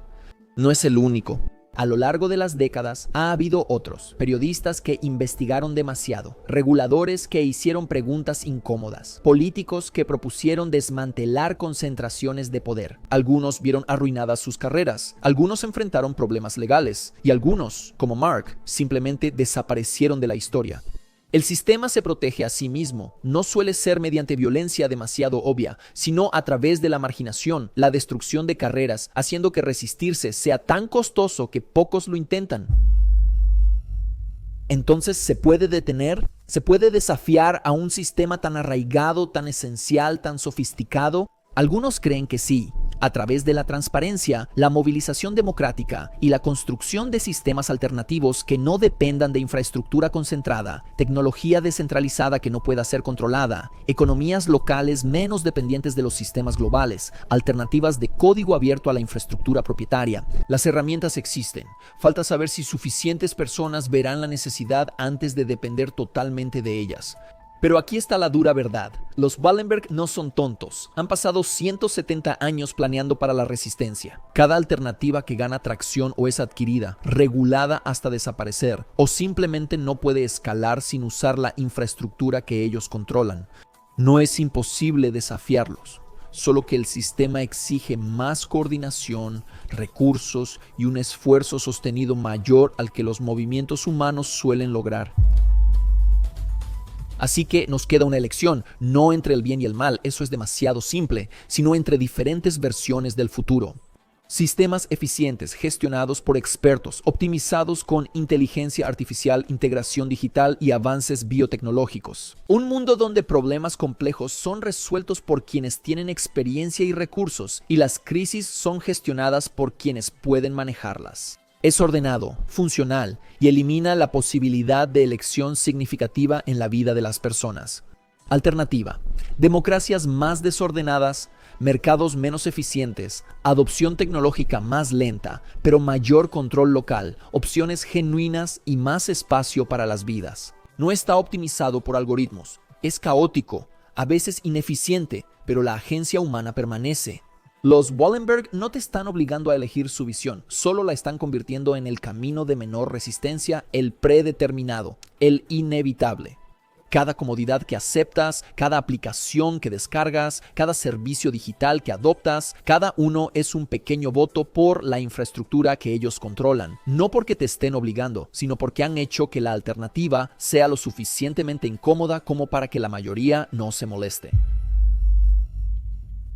[SPEAKER 1] No es el único. A lo largo de las décadas ha habido otros, periodistas que investigaron demasiado, reguladores que hicieron preguntas incómodas, políticos que propusieron desmantelar concentraciones de poder. Algunos vieron arruinadas sus carreras, algunos enfrentaron problemas legales y algunos, como Mark, simplemente desaparecieron de la historia. El sistema se protege a sí mismo, no suele ser mediante violencia demasiado obvia, sino a través de la marginación, la destrucción de carreras, haciendo que resistirse sea tan costoso que pocos lo intentan. Entonces, ¿se puede detener? ¿Se puede desafiar a un sistema tan arraigado, tan esencial, tan sofisticado? Algunos creen que sí. A través de la transparencia, la movilización democrática y la construcción de sistemas alternativos que no dependan de infraestructura concentrada, tecnología descentralizada que no pueda ser controlada, economías locales menos dependientes de los sistemas globales, alternativas de código abierto a la infraestructura propietaria. Las herramientas existen. Falta saber si suficientes personas verán la necesidad antes de depender totalmente de ellas. Pero aquí está la dura verdad. Los Wallenberg no son tontos. Han pasado 170 años planeando para la resistencia. Cada alternativa que gana tracción o es adquirida, regulada hasta desaparecer, o simplemente no puede escalar sin usar la infraestructura que ellos controlan. No es imposible desafiarlos, solo que el sistema exige más coordinación, recursos y un esfuerzo sostenido mayor al que los movimientos humanos suelen lograr. Así que nos queda una elección, no entre el bien y el mal, eso es demasiado simple, sino entre diferentes versiones del futuro. Sistemas eficientes, gestionados por expertos, optimizados con inteligencia artificial, integración digital y avances biotecnológicos. Un mundo donde problemas complejos son resueltos por quienes tienen experiencia y recursos, y las crisis son gestionadas por quienes pueden manejarlas. Es ordenado, funcional y elimina la posibilidad de elección significativa en la vida de las personas. Alternativa: democracias más desordenadas, mercados menos eficientes, adopción tecnológica más lenta, pero mayor control local, opciones genuinas y más espacio para las vidas. No está optimizado por algoritmos, es caótico, a veces ineficiente, pero la agencia humana permanece. Los Wallenberg no te están obligando a elegir su visión, solo la están convirtiendo en el camino de menor resistencia, el predeterminado, el inevitable. Cada comodidad que aceptas, cada aplicación que descargas, cada servicio digital que adoptas, cada uno es un pequeño voto por la infraestructura que ellos controlan. No porque te estén obligando, sino porque han hecho que la alternativa sea lo suficientemente incómoda como para que la mayoría no se moleste.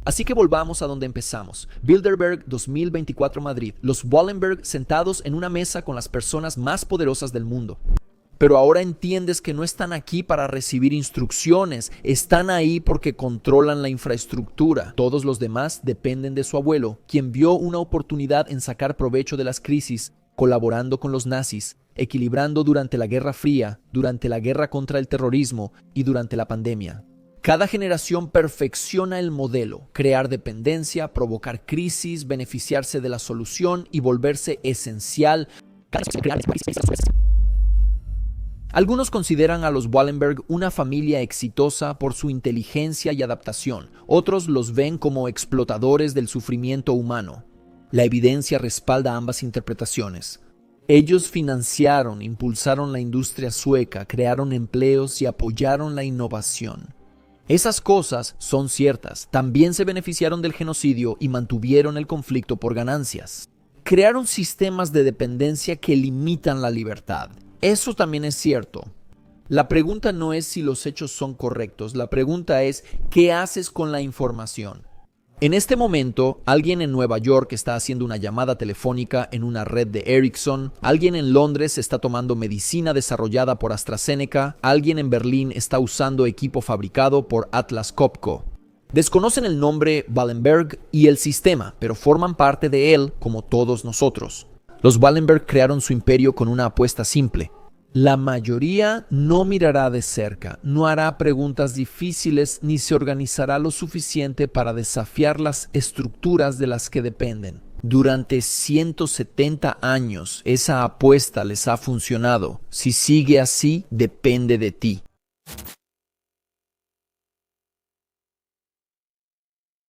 [SPEAKER 1] Así que volvamos a donde empezamos. Bilderberg 2024 Madrid. Los Wallenberg sentados en una mesa con las personas más poderosas del mundo. Pero ahora entiendes que no están aquí para recibir instrucciones, están ahí porque controlan la infraestructura. Todos los demás dependen de su abuelo, quien vio una oportunidad en sacar provecho de las crisis, colaborando con los nazis, equilibrando durante la Guerra Fría, durante la guerra contra el terrorismo y durante la pandemia. Cada generación perfecciona el modelo, crear dependencia, provocar crisis, beneficiarse de la solución y volverse esencial. Algunos consideran a los Wallenberg una familia exitosa por su inteligencia y adaptación. Otros los ven como explotadores del sufrimiento humano. La evidencia respalda ambas interpretaciones. Ellos financiaron, impulsaron la industria sueca, crearon empleos y apoyaron la innovación. Esas cosas son ciertas. También se beneficiaron del genocidio y mantuvieron el conflicto por ganancias. Crearon sistemas de dependencia que limitan la libertad. Eso también es cierto. La pregunta no es si los hechos son correctos. La pregunta es, ¿qué haces con la información? En este momento, alguien en Nueva York está haciendo una llamada telefónica en una red de Ericsson, alguien en Londres está tomando medicina desarrollada por AstraZeneca, alguien en Berlín está usando equipo fabricado por Atlas Copco. Desconocen el nombre Wallenberg y el sistema, pero forman parte de él como todos nosotros. Los Wallenberg crearon su imperio con una apuesta simple. La mayoría no mirará de cerca, no hará preguntas difíciles ni se organizará lo suficiente para desafiar las estructuras de las que dependen. Durante 170 años esa apuesta les ha funcionado. Si sigue así, depende de ti.